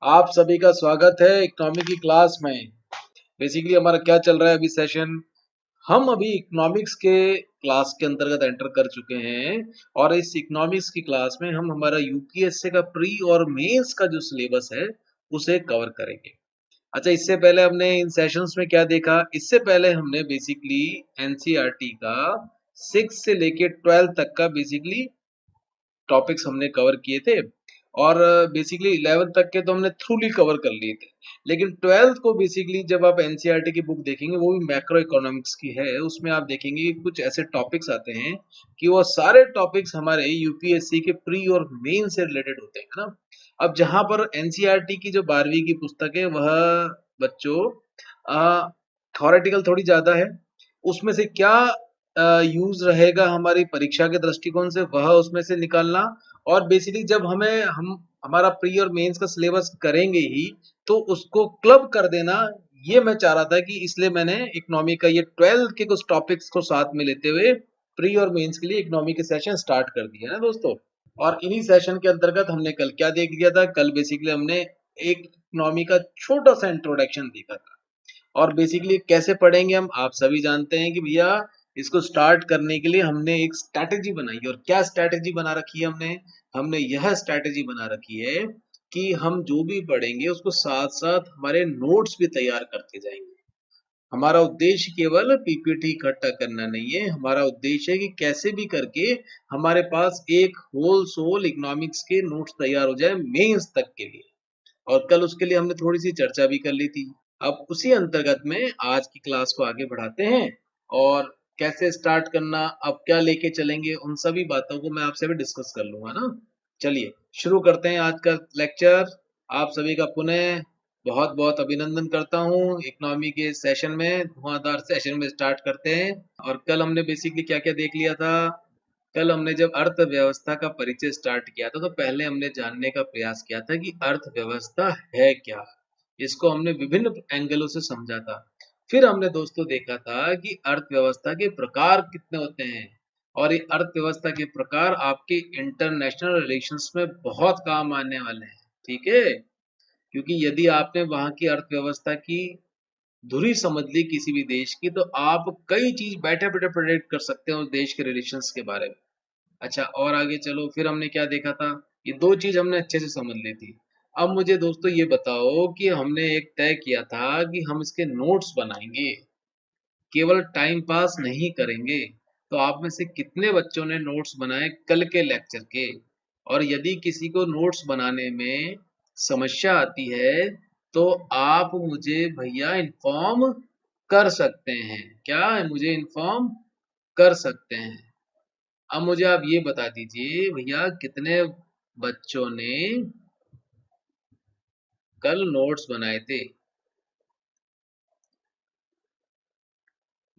आप सभी का स्वागत है इकोनॉमी की क्लास में। बेसिकली हमारा क्या चल रहा है अभी सेशन। हम अभी इकोनॉमिक्स के क्लास के अंतर्गत एंटर कर चुके हैं और इस इकोनॉमिक्स की क्लास में हम हमारा यूपीएससी का प्री और मेंस का जो सिलेबस है उसे कवर करेंगे। अच्छा, इससे पहले हमने इन सेशंस में क्या देखा? इससे पहले हमने बेसिकली एनसीईआरटी का 6 से लेके 12 तक का बेसिकली टॉपिक्स हमने कवर किए थे और बेसिकली 11 तक के तो हमने थ्रूली कवर कर लिए थे। लेकिन 12th को बेसिकली जब आप एनसीईआरटी की बुक देखेंगे, वो भी मैक्रो इकोनॉमिक्स की है, उसमें आप देखेंगे कि कुछ ऐसे टॉपिक्स आते हैं कि वो सारे टॉपिक्स हमारे यूपीएससी के प्री और मेन से रिलेटेड होते हैं, है ना। अब जहां पर एनसीईआरटी की जो 12वीं की पुस्तक है वह बच्चों थॉरेटिकल थोड़ी ज्यादा है। उसमें से क्या यूज रहेगा हमारी परीक्षा के दृष्टिकोण से, वह उसमें से निकालना। और बेसिकली जब हम हमारा प्री और मेंस का सिलेबस करेंगे ही तो उसको क्लब कर देना, ये मैं चाह रहा था कि इसलिए मैंने इकोनॉमी का ये 12 के कुछ टॉपिक्स को साथ में लेते हुए प्री और मेंस के लिए इकोनॉमी के सेशन स्टार्ट कर दिए ना दोस्तों। और इन्हीं सेशन के अंतर्गत हमने कल क्या देख लिया था? कल बेसिकली हमने एक इकोनॉमी का छोटा सा इंट्रोडक्शन देखा था। और बेसिकली कैसे पढ़ेंगे हम, आप सभी जानते हैं कि भैया इसको स्टार्ट करने के लिए हमने एक स्ट्रैटेजी बनाई है। और क्या स्ट्रैटेजी बना रखी है हमने? हमने यह स्ट्रैटेजी बना रखी है कि हम जो भी पढ़ेंगे उसको साथ साथ हमारे नोट्स भी तैयार करते जाएंगे। हमारा उद्देश्य केवल पीपीटी इकट्ठा करना नहीं है, हमारा उद्देश्य है कि कैसे भी करके हमारे पास एक होल सोल इकोनॉमिक्स के नोट्स तैयार हो जाए मेंस तक के लिए। और कल उसके लिए हमने थोड़ी सी चर्चा भी कर ली थी। अब उसी अंतर्गत में आज की क्लास को आगे बढ़ाते हैं और कैसे स्टार्ट करना, अब क्या लेके चलेंगे, उन सभी बातों को मैं आपसे भी डिस्कस कर लूंगा ना। चलिए शुरू करते हैं आज का लेक्चर। आप सभी का पुनः बहुत बहुत अभिनंदन करता हूँ इकोनॉमी के सेशन में, धुआंधार सेशन में स्टार्ट करते हैं। और कल हमने बेसिकली क्या क्या देख लिया था? कल हमने जब अर्थव्यवस्था का परिचय स्टार्ट किया था तो पहले हमने जानने का प्रयास किया था कि अर्थव्यवस्था है क्या। इसको हमने विभिन्न एंगलों से समझा था। फिर हमने दोस्तों देखा था कि अर्थव्यवस्था के प्रकार कितने होते हैं और ये अर्थव्यवस्था के प्रकार आपके इंटरनेशनल रिलेशंस में बहुत काम आने वाले हैं। ठीक है, क्योंकि यदि आपने वहां की अर्थव्यवस्था की धुरी समझ ली किसी भी देश की तो आप कई चीज बैठे बैठे प्रेडिक्ट कर सकते हैं उस देश के रिलेशंस के बारे में। अच्छा, और आगे चलो, फिर हमने क्या देखा था? ये दो चीज हमने अच्छे से समझ ली थी। अब मुझे दोस्तों ये बताओ कि हमने एक तय किया था कि हम इसके नोट्स बनाएंगे, केवल टाइम पास नहीं करेंगे। तो आप में से कितने बच्चों ने नोट्स बनाए कल के लेक्चर के? और यदि किसी को नोट्स बनाने में समस्या आती है तो आप मुझे भैया इन्फॉर्म कर सकते हैं। क्या मुझे इन्फॉर्म कर सकते हैं? अब मुझे आप ये बता दीजिए भैया, कितने बच्चों ने कल नोट्स बनाए थे?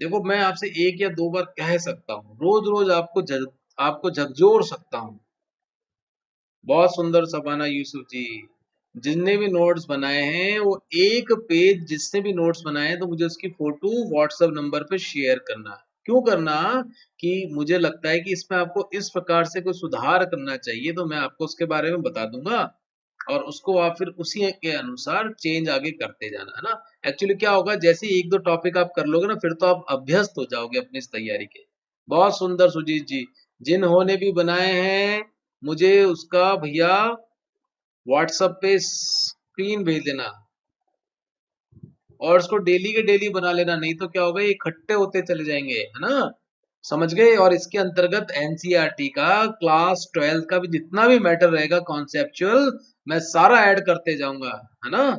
देखो, मैं आपसे एक या दो बार कह सकता हूँ, रोज रोज आपको झकझोर सकता हूँ। बहुत सुंदर सबाना यूसुफ जी, जिसने भी नोट्स बनाए हैं वो एक पेज, जिसने भी नोट्स बनाए हैं तो मुझे उसकी फोटो व्हाट्सएप नंबर पे शेयर करना। क्यों करना? कि मुझे लगता है कि इसमें आपको इस प्रकार से कोई सुधार करना चाहिए तो मैं आपको उसके बारे में बता दूंगा और उसको आप फिर उसी के अनुसार चेंज आगे करते जाना, है ना। एक्चुअली क्या होगा, जैसे ही एक दो टॉपिक आप कर लोगे ना फिर तो आप अभ्यस्त हो जाओगे अपनी इस तैयारी के। बहुत सुंदर सुजीत जी, जिन्होंने भी बनाए हैं मुझे उसका भैया व्हाट्सएप पे स्क्रीन भेज देना और उसको डेली के डेली बना लेना, नहीं तो क्या होगा, ये इकट्ठे होते चले जाएंगे, है ना। समझ गए? और इसके अंतर्गत एनसीईआरटी का क्लास 12 का भी जितना भी मैटर रहेगा कॉन्सेप्चुअल, मैं सारा ऐड करते जाऊंगा, है ना।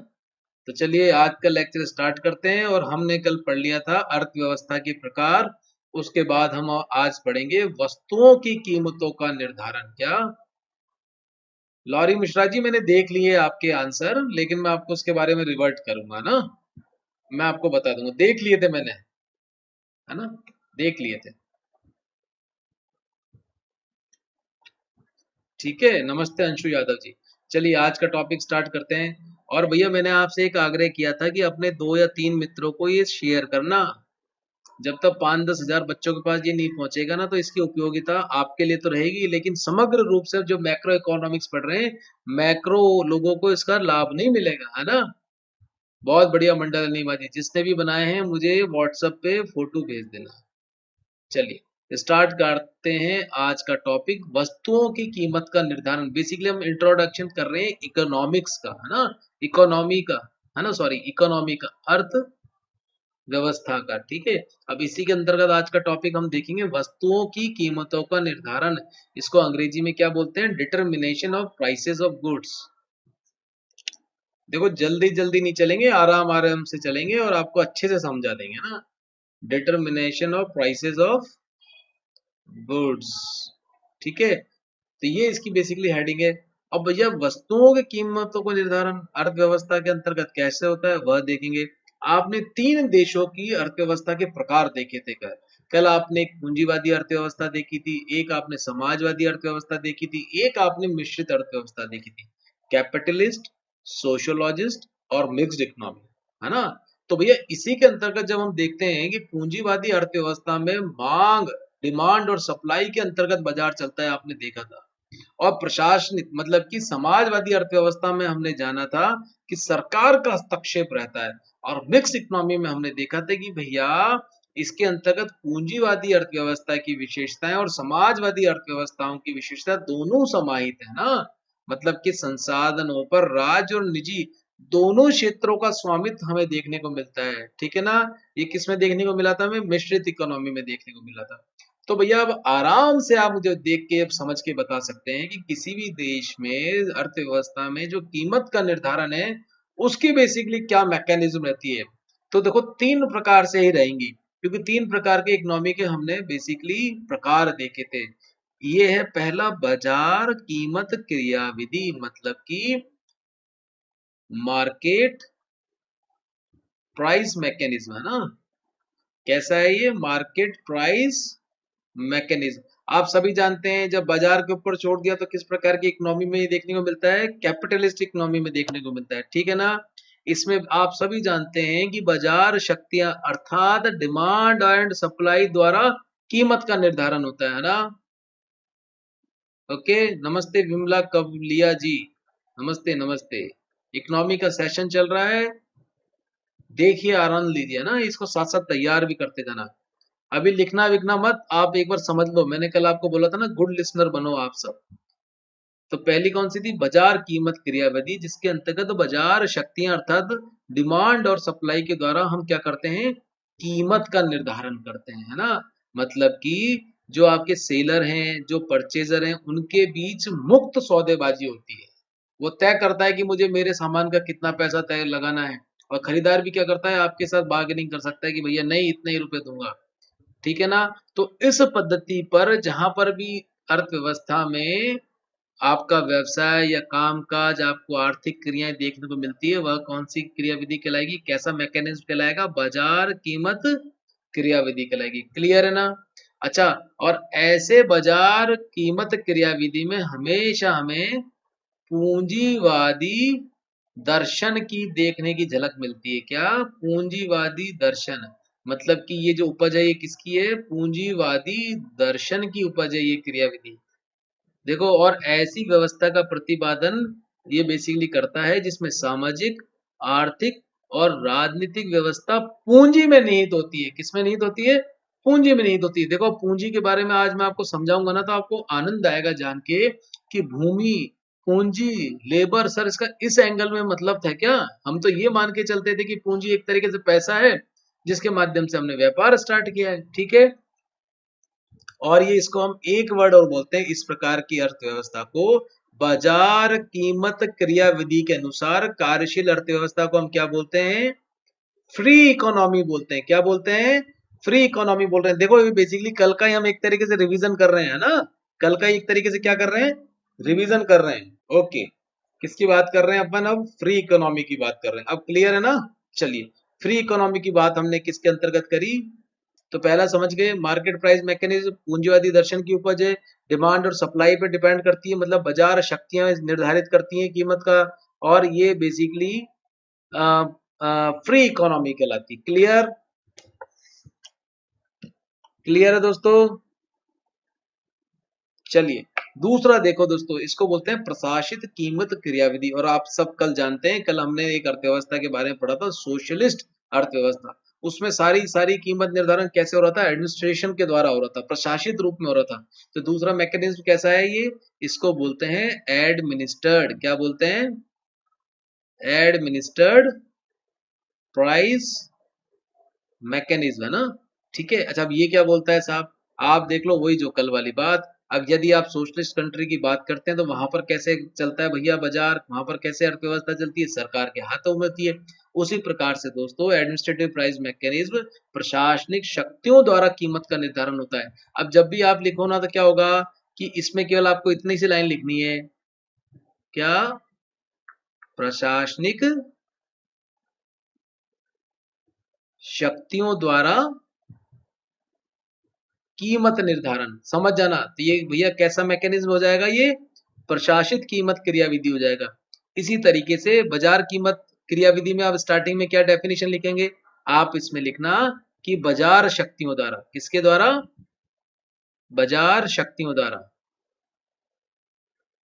तो चलिए आज का लेक्चर स्टार्ट करते हैं। और हमने कल पढ़ लिया था अर्थव्यवस्था के प्रकार। उसके बाद हम आज पढ़ेंगे वस्तुओं की कीमतों का निर्धारण। क्या लॉरी मिश्रा जी, मैंने देख लिए आपके आंसर, लेकिन मैं आपको उसके बारे में रिवर्ट करूंगा ना। मैं आपको बता दूंगा, देख लिए थे मैंने, है ना, देख लिए थे। ठीक है, नमस्ते अंशु यादव जी। चलिए आज का टॉपिक स्टार्ट करते हैं। और भैया मैंने आपसे एक आग्रह किया था कि अपने दो या तीन मित्रों को ये शेयर करना। जब तक 5-10 हजार बच्चों के पास ये नहीं पहुंचेगा ना, तो इसकी उपयोगिता आपके लिए तो रहेगी, लेकिन समग्र रूप से जो मैक्रो इकोनॉमिक्स पढ़ रहे हैं, मैक्रो लोगों को इसका लाभ नहीं मिलेगा, है ना। बहुत बढ़िया मंडल नीमा जी, जिसने भी बनाए हैं मुझे व्हाट्सएप पे फोटो भेज देना। चलिए स्टार्ट करते हैं आज का टॉपिक, वस्तुओं की कीमत का निर्धारण। बेसिकली हम इंट्रोडक्शन कर रहे हैं इकोनॉमिक्स का, है ना, इकोनॉमी का, है ना, सॉरी इकोनॉमी का, अर्थ व्यवस्था का, ठीक है। अब इसी के अंतर्गत आज का टॉपिक हम देखेंगे वस्तुओं की कीमतों का निर्धारण। इसको अंग्रेजी में क्या बोलते हैं, determination of prices of goods. देखो जल्दी जल्दी नहीं चलेंगे, आराम आराम से चलेंगे और आपको अच्छे से समझा देंगे ना। Determination of prices of goods, ठीक है। तो ये इसकी बेसिकली हेडिंग है। अब भैया वस्तुओं की कीमतों को निर्धारण अर्थव्यवस्था के अंतर्गत कैसे होता है वह देखेंगे। आपने 3 देशों की अर्थव्यवस्था के प्रकार देखे थे कल। कल आपने एक पूंजीवादी अर्थव्यवस्था देखी थी, एक आपने समाजवादी अर्थव्यवस्था देखी थी, एक आपने मिश्रित अर्थव्यवस्था देखी थी, कैपिटलिस्ट, सोशोलॉजिस्ट और मिक्स्ड इकोनॉमी, है ना। तो भैया इसी के अंतर्गत जब हम देखते हैं कि पूंजीवादी अर्थव्यवस्था में मांग, डिमांड और सप्लाई के अंतर्गत बाजार चलता है, आपने देखा था। और प्रशासनिक मतलब कि समाजवादी अर्थव्यवस्था में हमने जाना था कि सरकार का हस्तक्षेप रहता है। और मिक्स इकोनॉमी में हमने देखा था कि भैया इसके अंतर्गत पूंजीवादी अर्थव्यवस्था की विशेषताएं और समाजवादी अर्थव्यवस्थाओं की विशेषता दोनों समाहित है ना। मतलब कि संसाधनों पर राज्य और निजी दोनों क्षेत्रों का स्वामित्व हमें देखने को मिलता है, ठीक है ना। ये किस में देखने को मिला था, हमें मिश्रित इकोनॉमी में देखने को मिला था। तो भैया अब आराम से आप मुझे देख के अब समझ के बता सकते हैं कि किसी भी देश में अर्थव्यवस्था में जो कीमत का निर्धारण है उसकी बेसिकली क्या मैकेनिज्म रहती है। तो देखो 3 प्रकार से ही रहेंगी, क्योंकि 3 प्रकार के इकोनॉमी के हमने बेसिकली प्रकार देखे थे। ये है पहला बाजार कीमत क्रियाविधि, मतलब कि मार्केट प्राइस मैकेनिज्म, है ना। कैसा है ये मार्केट प्राइस मैकेनिज्म। आप सभी जानते हैं जब बाजार के ऊपर छोड़ दिया तो किस प्रकार की इकोनॉमी में ये देखने को मिलता है, कैपिटलिस्ट इकोनॉमी में देखने को मिलता है, ठीक है ना। इसमें आप सभी जानते हैं कि बाजार शक्तियां अर्थात डिमांड एंड सप्लाई द्वारा कीमत का निर्धारण होता है ना। ओके, नमस्ते विमला कवलिया जी, नमस्ते नमस्ते। इकोनॉमी का सेशन चल रहा है, देखिए आनंद लीजिए ना, इसको साथ साथ तैयार भी करते जाना। अभी लिखना विखना मत, आप एक बार समझ लो, मैंने कल आपको बोला था ना गुड लिसनर बनो आप सब। तो पहली कौन सी थी, बाजार कीमत क्रियाविधि, जिसके अंतर्गत बाजार शक्तियां अर्थात डिमांड और सप्लाई के द्वारा हम क्या करते हैं, कीमत का निर्धारण करते हैं, है ना। मतलब कि जो आपके सेलर हैं, जो परचेजर हैं, उनके बीच मुक्त सौदेबाजी होती है। वो तय करता है कि मुझे मेरे सामान का कितना पैसा तय लगाना है, और खरीदार भी क्या करता है, आपके साथ बार्गेनिंग कर सकता है कि भैया नहीं इतने ही रुपए दूंगा, ठीक है ना। तो इस पद्धति पर जहां पर भी अर्थव्यवस्था में आपका व्यवसाय या कामकाज, आपको आर्थिक क्रियाएं देखने को मिलती है, वह कौन सी क्रियाविधि कहलाएगी, कैसा मैकेनिज्म कहलाएगा, बाजार कीमत क्रियाविधि कहलाएगी। क्लियर है ना। अच्छा, और ऐसे बाजार कीमत क्रियाविधि में हमेशा हमें पूंजीवादी दर्शन की देखने की झलक मिलती है। क्या, पूंजीवादी दर्शन, मतलब कि ये जो उपज है ये किसकी है, पूंजीवादी दर्शन की उपज है ये क्रियाविधि। देखो, और ऐसी व्यवस्था का प्रतिपादन ये बेसिकली करता है जिसमें सामाजिक, आर्थिक और राजनीतिक व्यवस्था पूंजी में निहित होती है। किसमें निहित होती है, पूंजी में निहित होती है। देखो पूंजी के बारे में आज मैं आपको समझाऊंगा ना, तो आपको आनंद आएगा जान के कि भूमि, पूंजी, लेबर, सर इसका इस एंगल में मतलब था क्या। हम तो ये मान के चलते थे कि पूंजी एक तरीके से पैसा है जिसके माध्यम से हमने व्यापार स्टार्ट किया है, ठीक है। और ये इसको हम एक वर्ड और बोलते हैं इस प्रकार की अर्थव्यवस्था को, बाजार कीमत क्रियाविधि के अनुसार कार्यशील अर्थव्यवस्था को हम क्या बोलते हैं, फ्री इकोनॉमी बोलते हैं। क्या बोलते हैं, फ्री इकोनॉमी बोल रहे हैं। देखो ये बेसिकली कल का ही हम एक तरीके से रिवीजन कर रहे हैं ना, कल का ही एक तरीके से क्या कर रहे हैं, रिवीजन कर रहे हैं। ओके, किसकी बात कर रहे हैं अपन, अब फ्री इकोनॉमी की बात कर रहे हैं। अब क्लियर है ना। चलिए, फ्री इकोनॉमी की बात हमने किसके अंतर्गत करी, तो पहला समझ गए, मार्केट प्राइस मैकेनिज्म पूंजीवादी दर्शन की उपज है, डिमांड और सप्लाई पे डिपेंड करती है, मतलब बाजार शक्तियां निर्धारित करती हैं कीमत का, और ये बेसिकली फ्री इकोनॉमी कहलाती। क्लियर। क्लियर है दोस्तों? चलिए दूसरा देखो दोस्तों, इसको बोलते हैं प्रशासित कीमत क्रियाविधि। और आप सब कल जानते हैं, कल हमने एक अर्थव्यवस्था के बारे में पढ़ा था, सोशलिस्ट अर्थव्यवस्था। उसमें सारी सारी कीमत निर्धारण कैसे हो रहा था? एडमिनिस्ट्रेशन के द्वारा हो रहा था, प्रशासित रूप में हो रहा था। तो दूसरा मैकेनिज्म कैसा है ये? इसको बोलते हैं एडमिनिस्टर्ड। क्या बोलते हैं? एडमिनिस्टर्ड प्राइस मैकेनिज्म, है ना? ठीक है। अच्छा अब ये क्या बोलता है साहब? आप देख लो, वही जो कल वाली बात। अब यदि आप सोशलिस्ट कंट्री की बात करते हैं तो वहां पर कैसे चलता है भैया बाजार? वहां पर कैसे अर्थव्यवस्था चलती है? सरकार के हाथों में होती है। उसी प्रकार से दोस्तों एडमिनिस्ट्रेटिव प्राइस मैकेनिज्म प्रशासनिक शक्तियों द्वारा कीमत का निर्धारण होता है। अब जब भी आप लिखो ना तो क्या होगा कि इसमें केवल आपको इतनी सी लाइन लिखनी है, क्या? प्रशासनिक शक्तियों द्वारा कीमत निर्धारण। समझ जाना। तो ये भैया कैसा मैकेनिज्म हो जाएगा? ये प्रशासित कीमत क्रियाविधि हो जाएगा। इसी तरीके से बाजार कीमत क्रियाविधि में आप स्टार्टिंग में क्या डेफिनेशन लिखेंगे? आप इसमें लिखना कि बाजार शक्तियों द्वारा। किसके द्वारा? बाजार शक्तियों द्वारा।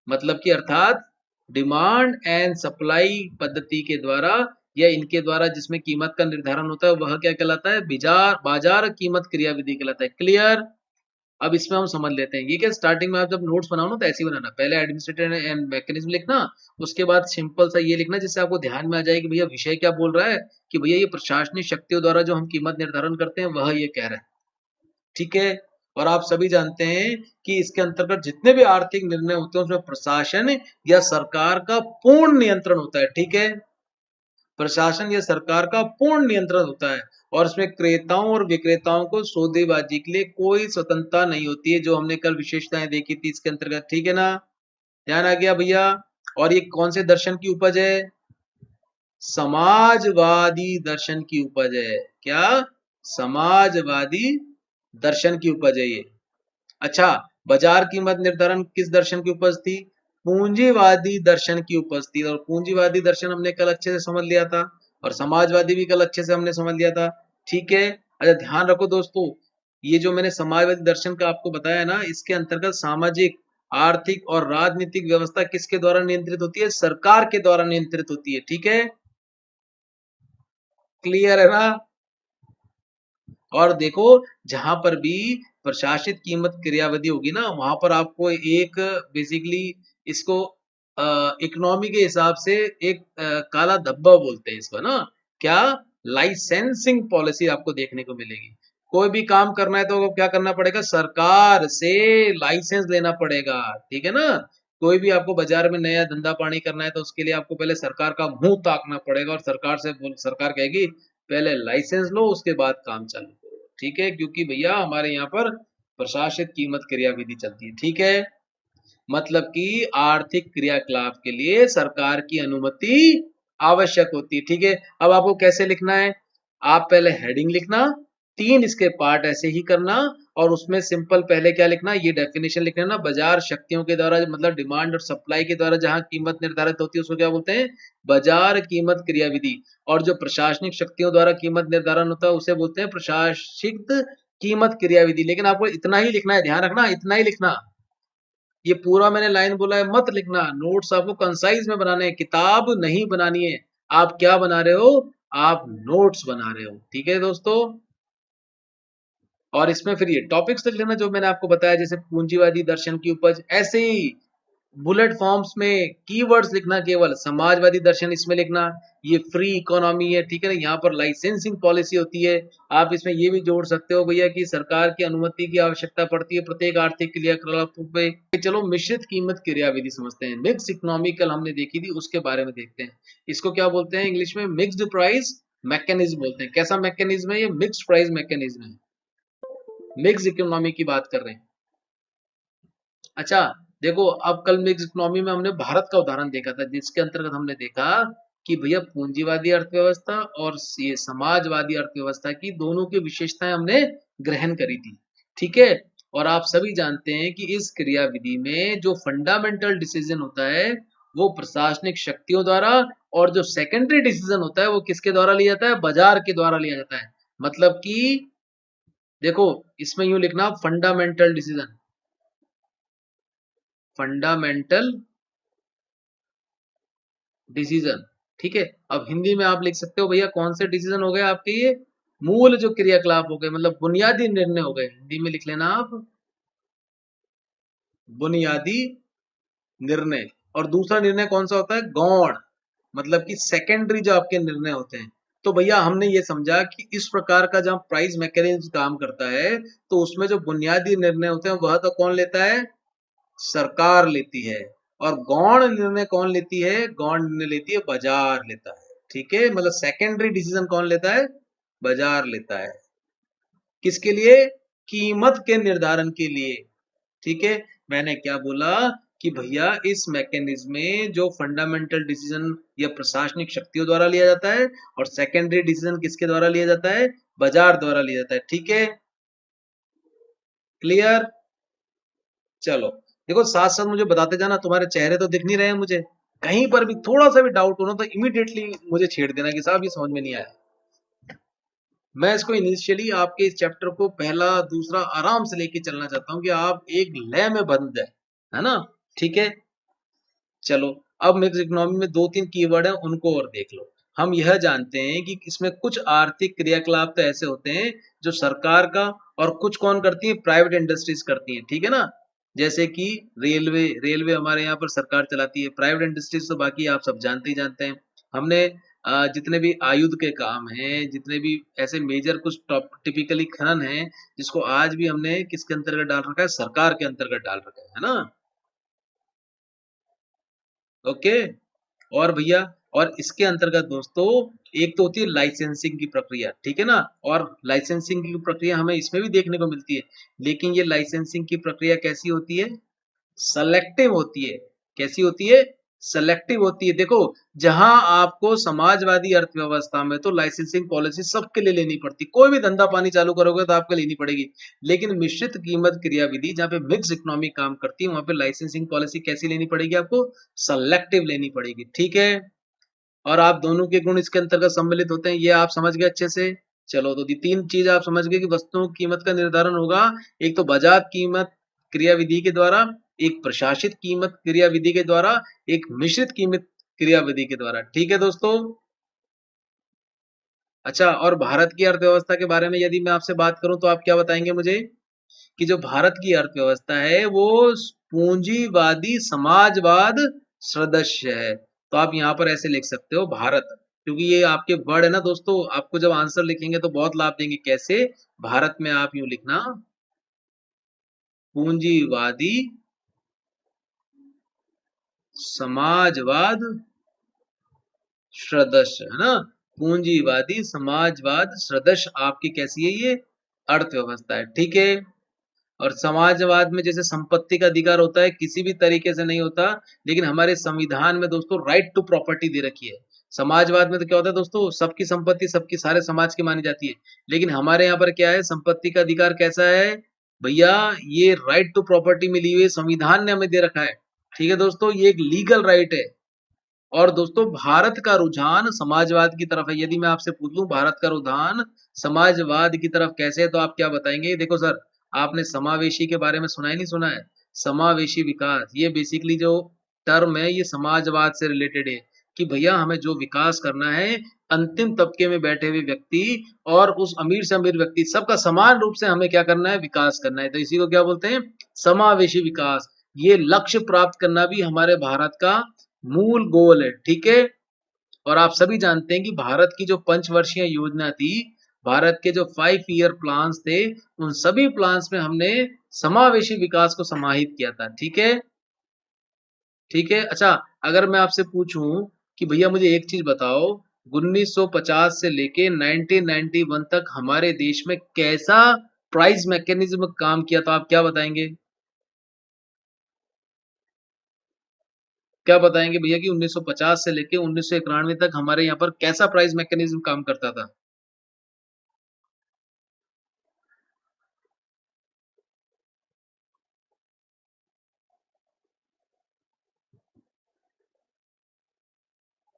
मतलब कि अर्थात डिमांड एंड सप्लाई पद्धति के द्वारा या इनके द्वारा जिसमें कीमत का निर्धारण होता है वह क्या कहलाता है? बाजार बाजार कीमत क्रियाविधि कहलाता है। क्लियर? अब इसमें हम समझ लेते हैं। ये क्या, स्टार्टिंग में आप जब नोट्स बनाओ ना तो ऐसे ही बनाना, पहले एडमिनिस्ट्रेटर एंड मैकेनिज्म लिखना, उसके बाद सिंपल सा ये लिखना जिससे आपको ध्यान में आ जाए कि भैया विषय क्या बोल रहा है, कि भैया ये प्रशासनिक शक्तियों द्वारा जो हम कीमत निर्धारण करते हैं वह ये कह रहा है। ठीक है। और आप सभी जानते हैं कि इसके अंतर्गत जितने भी आर्थिक निर्णय होते हैं उसमें प्रशासन या सरकार का पूर्ण नियंत्रण होता है। ठीक है। प्रशासन या सरकार का पूर्ण नियंत्रण होता है और इसमें क्रेताओं और विक्रेताओं को सौदेबाजी के लिए कोई स्वतंत्रता नहीं होती है, जो हमने कल विशेषताएं देखी थी इसके अंतर्गत। ठीक है ना? ध्यान आ गया भैया? और ये कौन से दर्शन की उपज है? समाजवादी दर्शन की उपज है। क्या? समाजवादी दर्शन की उपज है ये। अच्छा, बाजार कीमत निर्धारण किस दर्शन की उपज थी? पूंजीवादी दर्शन की उपज थी। और पूंजीवादी दर्शन हमने कल अच्छे से समझ लिया था और समाजवादी भी कल अच्छे से हमने समझ लिया था। ठीक है। अच्छा ध्यान रखो दोस्तों, ये जो मैंने समाजवादी दर्शन का आपको बताया ना, इसके अंतर्गत सामाजिक, आर्थिक और राजनीतिक व्यवस्था किसके द्वारा नियंत्रित होती है? सरकार के द्वारा नियंत्रित होती है। ठीक है। क्लियर है ना? और देखो, जहां पर भी प्रशासित कीमत क्रियाविधि होगी ना वहां पर आपको एक बेसिकली इसको इकोनॉमी के हिसाब से एक काला धब्बा बोलते हैं इसको ना। क्या? लाइसेंसिंग पॉलिसी आपको देखने को मिलेगी। कोई भी काम करना है तो क्या करना पड़ेगा? सरकार से लाइसेंस लेना पड़ेगा। ठीक है ना? कोई भी आपको बाजार में नया धंधा पानी करना है तो उसके लिए आपको पहले सरकार का मुंह ताकना पड़ेगा और सरकार कहेगी पहले लाइसेंस लो उसके बाद काम चालू करो। ठीक है? क्योंकि भैया हमारे यहाँ पर प्रशासित कीमत क्रियाविधि चलती है। ठीक है। मतलब कि आर्थिक क्रियाकलाप के लिए सरकार की अनुमति आवश्यक होती है। ठीक है। अब आपको कैसे लिखना है? आप पहले हेडिंग लिखना, 3 इसके पार्ट ऐसे ही करना और उसमें सिंपल पहले क्या लिखना? ये डेफिनेशन लिखना ना, बाजार शक्तियों के द्वारा, मतलब डिमांड और सप्लाई के द्वारा जहां कीमत निर्धारित होती है उसको क्या बोलते हैं? बाजार कीमत क्रियाविधि। और जो प्रशासनिक शक्तियों द्वारा कीमत निर्धारण होता है उसे बोलते हैं प्रशासित कीमत क्रियाविधि। लेकिन आपको इतना ही लिखना है, ध्यान रखना, इतना ही लिखना। ये पूरा मैंने लाइन बोला है मत लिखना। नोट्स आपको कंसाइज में बनाने हैं, किताब नहीं बनानी है। आप क्या बना रहे हो? आप नोट्स बना रहे हो। ठीक है दोस्तों। और इसमें फिर ये टॉपिक्स लिख लेना जो मैंने आपको बताया, जैसे पूंजीवादी दर्शन की उपज, ऐसे ही बुलेट फॉर्म्स में कीवर्ड्स लिखना, केवल समाजवादी दर्शन इसमें लिखना। ये फ्री इकोनॉमी है। ठीक है ना? यहाँ पर लाइसेंसिंग पॉलिसी होती है। आप इसमें ये भी जोड़ सकते हो भैया कि सरकार की अनुमति की आवश्यकता पड़ती है प्रत्येक आर्थिक क्रियाकलापों पे। चलो मिश्रित कीमत क्रियाविधि समझते हैं। मिक्स इकोनॉमी कल हमने देखी थी, उसके बारे में देखते हैं। इसको क्या बोलते हैं इंग्लिश में? मिक्स्ड प्राइस मैकेनिज्म बोलते हैं। कैसा मैकेनिज्म है ये? मिक्स्ड प्राइस मैकेनिज्म है। मिक्स इकोनॉमी की बात कर रहे हैं। अच्छा देखो, अब कल मिक्स इकोनॉमी में हमने भारत का उदाहरण देखा था, जिसके अंतर्गत हमने देखा कि भैया पूंजीवादी अर्थव्यवस्था और ये समाजवादी अर्थव्यवस्था की दोनों की विशेषताएं हमने ग्रहण करी थी। ठीक है। और आप सभी जानते हैं कि इस क्रियाविधि में जो फंडामेंटल डिसीजन होता है वो प्रशासनिक शक्तियों द्वारा, और जो सेकेंडरी डिसीजन होता है वो किसके द्वारा लिया जाता है? बाजार के द्वारा लिया जाता है। मतलब कि देखो, इसमें यूं लिखना फंडामेंटल डिसीजन, फंडामेंटल डिसीजन। ठीक है। अब हिंदी में आप लिख सकते हो भैया कौन से डिसीजन हो गए आपके, ये मूल जो क्रियाकलाप हो गए, मतलब बुनियादी निर्णय हो गए। हिंदी में लिख लेना आप, बुनियादी निर्णय। और दूसरा निर्णय कौन सा होता है, गौण, मतलब कि सेकेंडरी जो आपके निर्णय होते हैं। तो भैया हमने ये समझा कि इस प्रकार का जब प्राइस मैकेनिज्म काम करता है, तो उसमें जो बुनियादी निर्णय होते हैं वह तो कौन लेता है, सरकार लेती है। और गौण निर्णय कौन लेती है, गौण निर्णय लेती है बाजार लेता है। ठीक है, मतलब सेकेंडरी डिसीजन कौन लेता है, बाजार लेता है। किसके लिए, कीमत के निर्धारण के लिए। ठीक है। मैंने क्या बोला कि भैया इस मैकेनिज्म में जो फंडामेंटल डिसीजन या प्रशासनिक शक्तियों द्वारा लिया जाता है, और सेकेंडरी डिसीजन किसके द्वारा लिया जाता है, बाजार द्वारा लिया जाता है। ठीक है, क्लियर। चलो, देखो साथ साथ मुझे बताते जाना, तुम्हारे चेहरे तो दिख नहीं रहे हैं मुझे। कहीं पर भी थोड़ा सा भी डाउट हो ना, तो इमीडिएटली मुझे छेड़ देना कि साहब ये समझ में नहीं आया। मैं इसको इनिशियली आपके इस चैप्टर को पहला दूसरा आराम से लेके चलना चाहता हूँ कि आप एक लय में बंध जाए, है ना। ठीक है। चलो, अब मिक्स इकोनॉमी में दो तीन कीवर्ड हैं, उनको और देख लो। हम यह जानते हैं कि इसमें कुछ आर्थिक क्रियाकलाप तो ऐसे होते हैं जो सरकार का, और कुछ कौन करती है, प्राइवेट इंडस्ट्रीज करती हैं। ठीक है ना। जैसे कि रेलवे, रेलवे हमारे यहाँ पर सरकार चलाती है। प्राइवेट इंडस्ट्रीज तो बाकी आप सब जानते ही जानते हैं। हमने जितने भी आयुध के काम हैं, जितने भी ऐसे मेजर कुछ टॉप टिपिकली खनन हैं, जिसको आज भी हमने किसके अंतर्गत डाल रखा है, सरकार के अंतर्गत डाल रखा है ना। ओके। और भैया, और इसके अंतर्गत दोस्तों, एक तो होती है लाइसेंसिंग की प्रक्रिया। ठीक है ना। और लाइसेंसिंग की प्रक्रिया हमें इसमें भी देखने को मिलती है। लेकिन ये लाइसेंसिंग की प्रक्रिया कैसी होती है, सेलेक्टिव होती है। कैसी होती है, सेलेक्टिव होती है। देखो, जहां आपको समाजवादी अर्थव्यवस्था में तो लाइसेंसिंग पॉलिसी सबके लिए लेनी पड़ती, कोई भी धंधा पानी चालू करोगे तो आपको लेनी पड़ेगी। लेकिन मिश्रित कीमत क्रियाविधि जहां पे मिक्स इकोनॉमी काम करती है, वहां पे लाइसेंसिंग पॉलिसी कैसी लेनी पड़ेगी आपको, सेलेक्टिव लेनी पड़ेगी। ठीक है। और आप दोनों के गुण इसके अंतर्गत सम्मिलित होते हैं, ये आप समझ गए अच्छे से। चलो, तो ये तीन चीज आप समझ गए कि वस्तुओं की कीमत का निर्धारण होगा, एक तो बाजार कीमत क्रियाविधि के द्वारा, एक प्रशासित कीमत क्रियाविधि के द्वारा, एक मिश्रित कीमत क्रियाविधि के द्वारा। ठीक है दोस्तों। अच्छा, और भारत की अर्थव्यवस्था के बारे में यदि मैं आपसे बात करूं तो आप क्या बताएंगे मुझे, कि जो भारत की अर्थव्यवस्था है वो पूंजीवादी समाजवाद सदस्य है। तो आप यहाँ पर ऐसे लिख सकते हो भारत, क्योंकि ये आपके वर्ड है ना दोस्तों, आपको जब आंसर लिखेंगे तो बहुत लाभ देंगे। कैसे, भारत में आप यूं लिखना, पूंजीवादी समाजवाद सदस्य, है ना। पूंजीवादी समाजवाद सदस्य आपकी कैसी है, ये अर्थव्यवस्था है। ठीक है। और समाजवाद में जैसे संपत्ति का अधिकार होता है, किसी भी तरीके से नहीं होता। लेकिन हमारे संविधान में दोस्तों राइट टू प्रॉपर्टी दे रखी है। समाजवाद में तो क्या होता है दोस्तों, सबकी संपत्ति सबकी सारे समाज की मानी जाती है। लेकिन हमारे यहाँ पर क्या है, संपत्ति का अधिकार कैसा है भैया, ये राइट टू प्रॉपर्टी मिली हुई है, संविधान ने हमें दे रखा है। ठीक है दोस्तों, ये एक लीगल राइट है। और दोस्तों, भारत का रुझान समाजवाद की तरफ है। यदि मैं आपसे पूछ लूं भारत का रुझान समाजवाद की तरफ कैसे है, तो आप क्या बताएंगे। देखो सर, आपने समावेशी के बारे में सुना है, नहीं सुना है, समावेशी विकास, ये बेसिकली जो टर्म है ये समाजवाद से रिलेटेड है। कि भैया हमें जो विकास करना है, अंतिम तबके में बैठे हुए व्यक्ति और उस अमीर से अमीर व्यक्ति सबका समान रूप से हमें क्या करना है, विकास करना है। तो इसी को क्या बोलते हैं, समावेशी विकास। ये लक्ष्य प्राप्त करना भी हमारे भारत का मूल गोल है। ठीक है। और आप सभी जानते हैं कि भारत की जो पंचवर्षीय योजना थी, भारत के जो 5 ईयर प्लान्स थे, उन सभी प्लान्स में हमने समावेशी विकास को समाहित किया था। ठीक है। ठीक है। अच्छा, अगर मैं आपसे पूछूं कि भैया मुझे एक चीज बताओ, 1950 से लेके 1991 तक हमारे देश में कैसा प्राइस मैकेनिज्म काम किया, तो आप क्या बताएंगे, क्या बताएंगे भैया कि 1950 से लेके 1991 तक हमारे यहाँ पर कैसा प्राइस मैकेनिज्म काम करता था।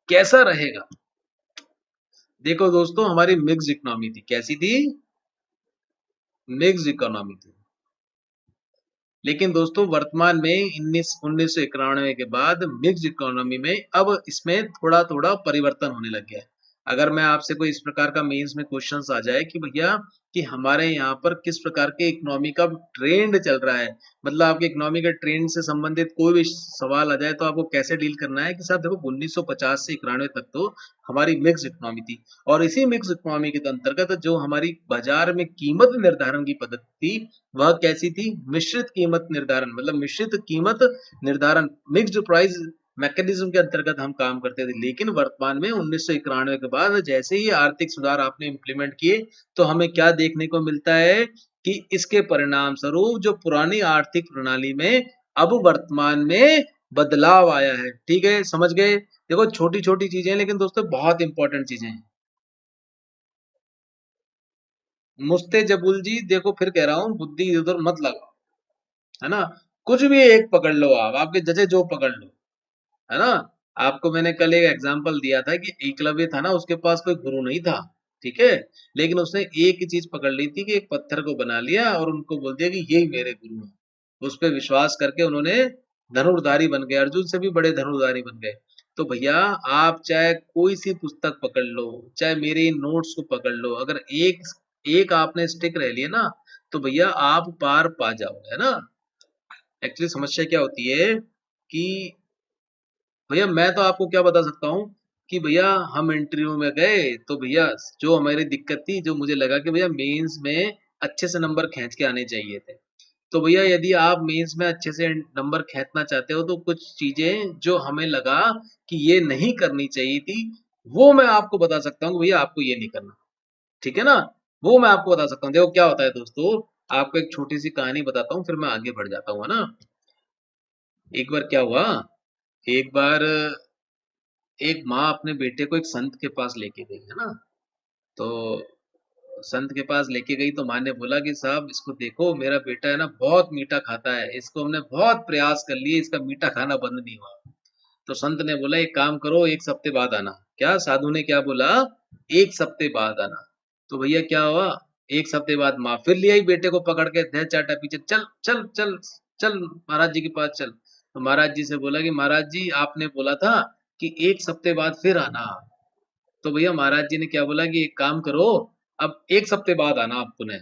कैसा रहेगा, देखो दोस्तों, हमारी मिक्स इकोनॉमी थी, कैसी थी, मिक्स्ड इकोनॉमी थी। लेकिन दोस्तों वर्तमान में 1991 के बाद मिक्स्ड इकोनॉमी में अब इसमें थोड़ा थोड़ा परिवर्तन होने लग गया है। अगर मैं आपसे कोई इस प्रकार का मेंस में क्वेश्चंस आ जाए कि भैया कि हमारे यहाँ पर किस प्रकार के इकोनॉमी का ट्रेंड चल रहा है, मतलब आपके इकोनॉमी के ट्रेंड से संबंधित कोई भी सवाल आ जाए तो आपको कैसे डील करना है कि साहब देखो 1950 से 91 तक तो हमारी मिक्स इकोनॉमी थी, और इसी मिक्स इकोनॉमी के अंतर्गत जो हमारी बाजार में कीमत निर्धारण की पद्धति थी वह कैसी थी? मिश्रित कीमत निर्धारण, मतलब मिश्रित कीमत निर्धारण, मिक्स्ड प्राइस मैकेनिज्म के अंतर्गत हम काम करते थे। लेकिन वर्तमान में 1991 के बाद जैसे ही आर्थिक सुधार आपने इम्प्लीमेंट किए तो हमें क्या देखने को मिलता है कि इसके परिणाम स्वरूप जो पुरानी आर्थिक प्रणाली में अब वर्तमान में बदलाव आया है। ठीक है, समझ गए? देखो छोटी छोटी चीजें लेकिन दोस्तों बहुत इंपॉर्टेंट चीजें हैं। मुफ्ते जबुल जी देखो फिर कह रहा हूँ बुद्धि इधर मत लगाओ, है ना? कुछ भी एक पकड़ लो, आप आपके जजे जो पकड़ लो, है ना? आपको मैंने कल एक एग्जांपल दिया था कि एकलव्य था ना, उसके पास कोई गुरु नहीं था, ठीक है, लेकिन उसने एक ही चीज पकड़ ली थी कि एक पत्थर को बना लिया और उनको बोल दिया कि यही मेरे गुरु हैं। उस पे विश्वास करके उन्होंने धनुर्धारी बन गए, अर्जुन से भी बड़े धनुर्धारी बन गए। तो भैया आप चाहे कोई सी पुस्तक पकड़ लो, चाहे मेरे नोट्स को पकड़ लो, अगर एक एक आपने स्टिक रह लिया ना तो भैया आप पार पा जाओगे, है ना? एक्चुअली समस्या क्या होती है कि भैया मैं तो आपको क्या बता सकता हूँ कि भैया हम इंटरव्यू में गए तो भैया जो हमारी दिक्कत थी, जो मुझे लगा कि भैया मेंस में अच्छे से नंबर खींच के आने चाहिए थे। तो भैया यदि आप मेंस में अच्छे से नंबर खींचना चाहते हो तो कुछ चीजें जो हमें लगा कि ये नहीं करनी चाहिए थी, वो मैं आपको बता सकता हूँ कि भैया आपको ये नहीं करना। ठीक है ना? वो मैं आपको बता सकता हूँ। देखो क्या होता है दोस्तों, आपको एक छोटी सी कहानी बताता हूँ फिर मैं आगे बढ़ जाता हूँ, है ना? एक बार क्या हुआ, एक बार एक माँ अपने बेटे को एक संत के पास लेके गई, है ना? तो संत के पास लेके गई तो माँ ने बोला कि साहब इसको देखो, मेरा बेटा है ना बहुत मीठा खाता है, इसको हमने बहुत प्रयास कर लिए, इसका मीठा खाना बंद नहीं हुआ। तो संत ने बोला एक काम करो, एक सप्ते बाद आना। क्या साधु ने क्या बोला? एक सप्ते बाद आना। तो भैया क्या हुआ, एक सप्ते बाद माँ फिर ले आई बेटे को पकड़ के, धे चाटा पीछे, चल चल चल चल महाराज जी के पास चल। तो महाराज जी से बोला कि महाराज जी आपने बोला था कि एक सप्ते बाद फिर आना। तो भैया महाराज जी ने क्या बोला कि एक काम करो, अब एक सप्ते बाद आना आप पुनः।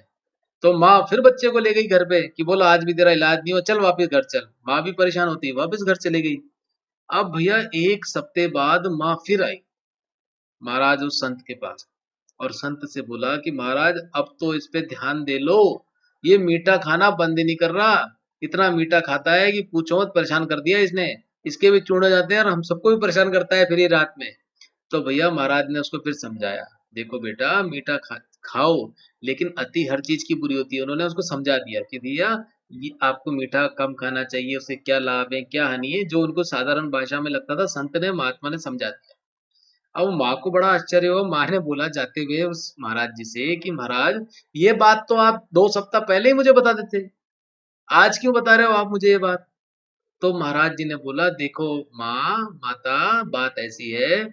तो माँ फिर बच्चे को ले गई घर पे कि बोला आज भी तेरा इलाज नहीं हुआ, चल वापिस घर चल। माँ भी परेशान होती है, वापिस घर चली गई। अब भैया एक सप्ते बाद माँ फिर आई महाराज उस संत के पास, और संत से बोला कि महाराज अब तो इस पे ध्यान दे लो, ये मीठा खाना बंद ही नहीं कर रहा, इतना मीठा खाता है कि पूछो मत, परेशान कर दिया इसने, इसके भी चूड़े जाते हैं और हम सबको भी परेशान करता है फिर ये रात में। तो भैया महाराज ने उसको फिर समझाया, देखो बेटा मीठा खाओ, लेकिन अति हर चीज की बुरी होती है। उन्होंने उसको समझा दिया कि भैया ये आपको मीठा कम खाना चाहिए, उससे क्या लाभ है क्या हानि है, जो उनको साधारण भाषा में लगता था संत ने महात्मा ने समझा दिया। अब माँ को बड़ा आश्चर्य हुआ, माँ ने बोला जाते हुए उस महाराज जी से कि महाराज ये बात तो आप 2 सप्ताह पहले ही मुझे बता देते, आज क्यों बता रहे हो आप मुझे ये बात? तो महाराज जी ने बोला देखो माँ माता, बात ऐसी है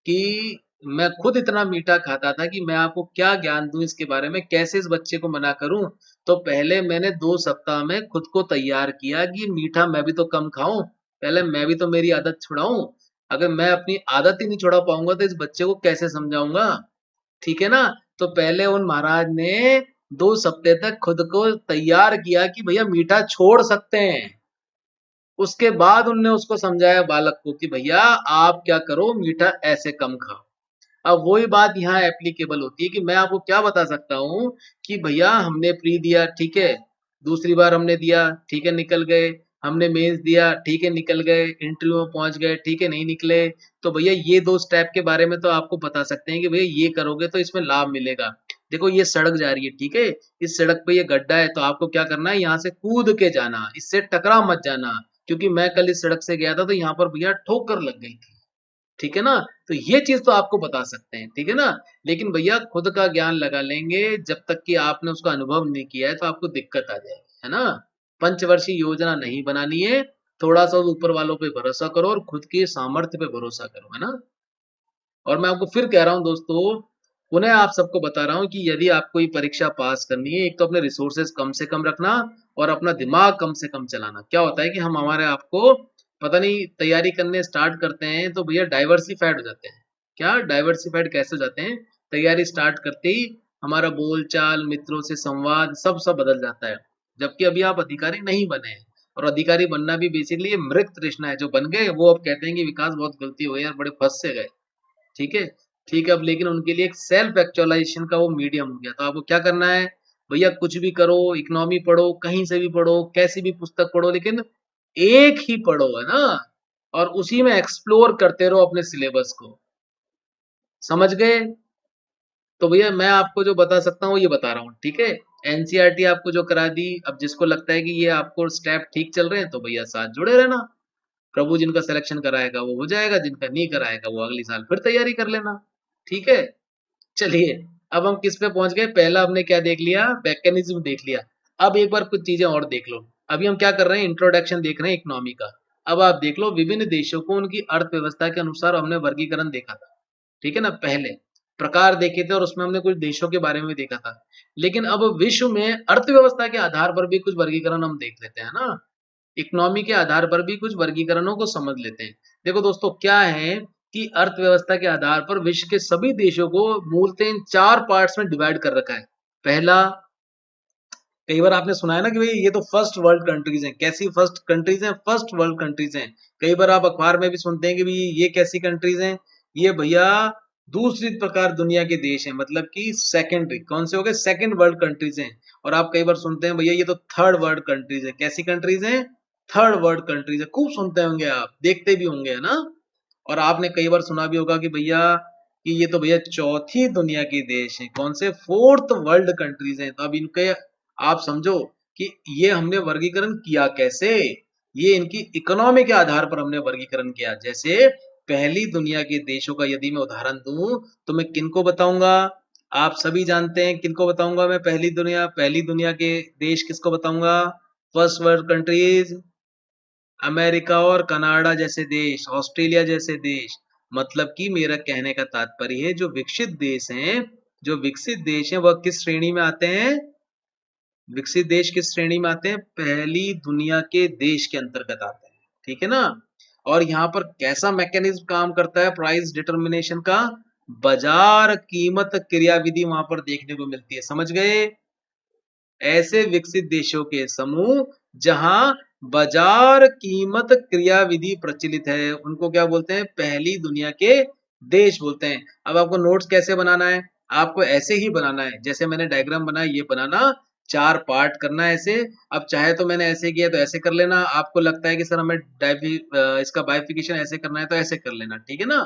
कि मैं खुद इतना मीठा खाता था कि मैं आपको क्या ज्ञान दूं इसके बारे में, कैसे इस बच्चे को मना करूं। तो पहले मैंने 2 सप्ताह में खुद को तैयार किया कि मीठा मैं भी तो कम खाऊं, पहले मैं भी तो मेरी आदत छुड़ाऊं। अगर मैं अपनी आदत ही नहीं छुड़ा पाऊंगा तो इस बच्चे को कैसे समझाऊंगा? ठीक है ना? तो पहले उन महाराज ने 2 सप्ते तक खुद को तैयार किया कि भैया मीठा छोड़ सकते हैं। उसके बाद उनने उसको समझाया बालक को कि भैया आप क्या करो, मीठा ऐसे कम खाओ। अब वही बात यहाँ एप्लीकेबल होती है कि मैं आपको क्या बता सकता हूँ कि भैया हमने प्री दिया, ठीक है, दूसरी बार हमने दिया, ठीक है, निकल गए। हमने मेंस दिया, ठीक है, निकल गए। इंटरव्यू में पहुंच गए, ठीक है, नहीं निकले। तो भैया ये 2 स्टेप के बारे में तो आपको बता सकते हैं कि भैया ये करोगे तो इसमें लाभ मिलेगा। देखो ये सड़क जा रही है, ठीक है, इस सड़क पे ये गड्ढा है तो आपको क्या करना है, यहाँ से कूद के जाना, इससे टकरा मत जाना। क्योंकि मैं कल इस सड़क से गया था तो यहाँ पर भैया ठोकर लग गई थी। ठीक है ना? तो ये चीज तो आपको बता सकते हैं, ठीक है ना? लेकिन भैया खुद का ज्ञान लगा लेंगे जब तक कि आपने उसका अनुभव नहीं किया है तो आपको दिक्कत आ जाएगी, है ना? पंचवर्षीय योजना नहीं बनानी है, थोड़ा सा ऊपर वालों पे भरोसा करो और खुद की सामर्थ्य पे भरोसा करो, है ना? और मैं आपको फिर कह रहा हूँ दोस्तों, पुनः आप सबको बता रहा हूं कि यदि आपको ये परीक्षा पास करनी है, एक तो अपने रिसोर्सेज कम से कम रखना और अपना दिमाग कम से कम चलाना। क्या होता है कि हम हमारे आप को पता नहीं तैयारी करने स्टार्ट करते हैं तो भैया डाइवर्सिफाइड हो जाते हैं। क्या डाइवर्सिफाइड कैसे हो जाते हैं? तैयारी स्टार्ट करते ही हमारा बोल चाल, मित्रों से संवाद सब सब बदल जाता है। जबकि अभी आप अधिकारी नहीं बने हैं, और अधिकारी बनना भी बेसिकली ये मृत तृष्णा है। जो बन गए वो अब कहते हैं कि विकास बहुत गलती हो गई यार, बड़े फंस से गए। ठीक है, ठीक है। अब लेकिन उनके लिए एक सेल्फ एक्चुअलाइजेशन का वो मीडियम हो गया। तो आपको क्या करना है भैया? कुछ भी करो, इकोनॉमी पढ़ो, कहीं से भी पढ़ो, कैसी भी पुस्तक पढ़ो, लेकिन एक ही पढ़ो, है ना? और उसी में एक्सप्लोर करते रहो अपने सिलेबस को। समझ गए? तो भैया मैं आपको जो बता सकता हूँ ये बता रहा हूँ, ठीक है। एनसीईआरटी आपको जो करा दी, अब जिसको लगता है कि ये आपको स्टेप ठीक चल रहे हैं तो भैया साथ जुड़े रहना। प्रभु जिनका सिलेक्शन कराएगा वो हो जाएगा, जिनका नहीं कराएगा वो अगली साल फिर तैयारी कर लेना। ठीक है, चलिए। अब हम किस पे पहुंच गए? पहला हमने क्या देख लिया? मैकेनिज्म देख लिया। अब एक बार कुछ चीजें और देख लो। अभी हम क्या कर रहे हैं? इंट्रोडक्शन देख रहे हैं इकोनॉमी का। अब आप देख लो, विभिन्न देशों को उनकी अर्थव्यवस्था के अनुसार हमने वर्गीकरण देखा था, ठीक है ना? पहले प्रकार देखे थे और उसमें हमने कुछ देशों के बारे में भी देखा था। लेकिन अब विश्व में अर्थव्यवस्था के आधार पर भी कुछ वर्गीकरण हम देख लेते हैं ना। इकोनॉमी के आधार पर भी कुछ वर्गीकरणों को समझ लेते हैं। देखो दोस्तों, क्या है कि अर्थव्यवस्था के आधार पर विश्व के सभी देशों को मूलतः इन चार पार्ट्स में डिवाइड कर रखा है। पहला, कई बार आपने सुना है ना कि भाई ये तो फर्स्ट वर्ल्ड कंट्रीज हैं। कैसी फर्स्ट कंट्रीज हैं? फर्स्ट वर्ल्ड कंट्रीज हैं। कई बार आप अखबार में भी सुनते हैं कि भाई ये कैसी कंट्रीज हैं? ये भैया दूसरी प्रकार दुनिया के देश हैं, मतलब कि सेकेंडरी। कौन से हो गए? सेकंड वर्ल्ड कंट्रीज हैं। और आप कई बार सुनते हैं भैया ये तो थर्ड वर्ल्ड कंट्रीज है। कैसी कंट्रीज हैं? थर्ड वर्ल्ड कंट्रीज है। खूब सुनते होंगे आप, देखते भी होंगे, है ना? और आपने कई बार सुना भी होगा कि भैया कि ये तो भैया चौथी दुनिया के देश हैं। कौन से? फोर्थ वर्ल्ड कंट्रीज हैं। तो अब इनके आप समझो कि ये हमने वर्गीकरण किया कैसे? ये इनकी इकोनॉमी के आधार पर हमने वर्गीकरण किया। जैसे पहली दुनिया के देशों का यदि मैं उदाहरण दूं तो मैं किनको बताऊंगा? आप सभी जानते हैं किनको बताऊंगा मैं। पहली दुनिया के देश किसको बताऊंगा? फर्स्ट वर्ल्ड कंट्रीज, अमेरिका और कनाडा जैसे देश, ऑस्ट्रेलिया जैसे देश। मतलब कि मेरा कहने का तात्पर्य है, जो विकसित देश हैं, जो विकसित देश हैं वह किस श्रेणी में आते हैं? विकसित देश किस श्रेणी में आते हैं? पहली दुनिया के देश के अंतर्गत आते हैं, ठीक है ना? और यहाँ पर कैसा मैकेनिज्म काम करता है प्राइस डिटर्मिनेशन का? बाजार कीमत क्रियाविधि वहां पर देखने को मिलती है। समझ गए? ऐसे विकसित देशों के समूह जहां बाजार कीमत क्रियाविधि प्रचलित है, उनको क्या बोलते हैं? पहली दुनिया के देश बोलते हैं। अब आपको नोट्स कैसे बनाना है? आपको ऐसे ही बनाना है जैसे मैंने डायग्राम बनाया, ये बनाना, चार पार्ट करना है ऐसे। अब चाहे तो मैंने ऐसे किया तो ऐसे कर लेना। आपको लगता है कि सर हमें इसका बाइफिकेशन ऐसे करना है तो ऐसे कर लेना, ठीक है ना?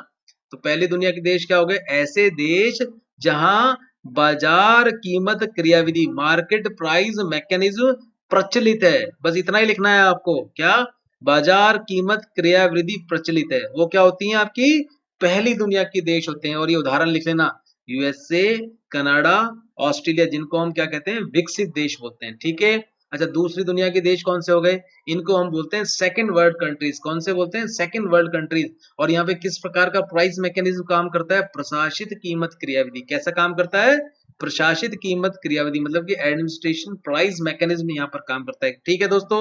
तो पहली दुनिया के देश क्या हो गए? ऐसे देश जहां बाजार कीमत क्रियाविधि, मार्केट प्राइस मैकेनिज्म प्रचलित है। बस इतना ही लिखना है आपको। क्या? बाजार कीमत क्रियाविधि प्रचलित है। वो क्या होती है? आपकी पहली दुनिया के देश होते हैं। और ये उदाहरण लिख लेना, यूएसए, कनाडा, ऑस्ट्रेलिया, जिनको हम क्या कहते हैं? विकसित देश बोलते हैं, ठीक है। अच्छा, दूसरी दुनिया के देश कौन से हो गए? इनको हम बोलते हैं सेकंड वर्ल्ड कंट्रीज। कौन से बोलते हैं? Second world countries. और यहाँ पे किस प्रकार का प्राइस मैकेनिज्म काम करता है? प्रशासित कीमत क्रियाविधि। कैसा काम करता है? प्रशासित कीमत क्रियाविधि, मतलब कि एडमिनिस्ट्रेशन प्राइस मैकेनिज्म यहाँ पर काम करता है, ठीक है दोस्तों।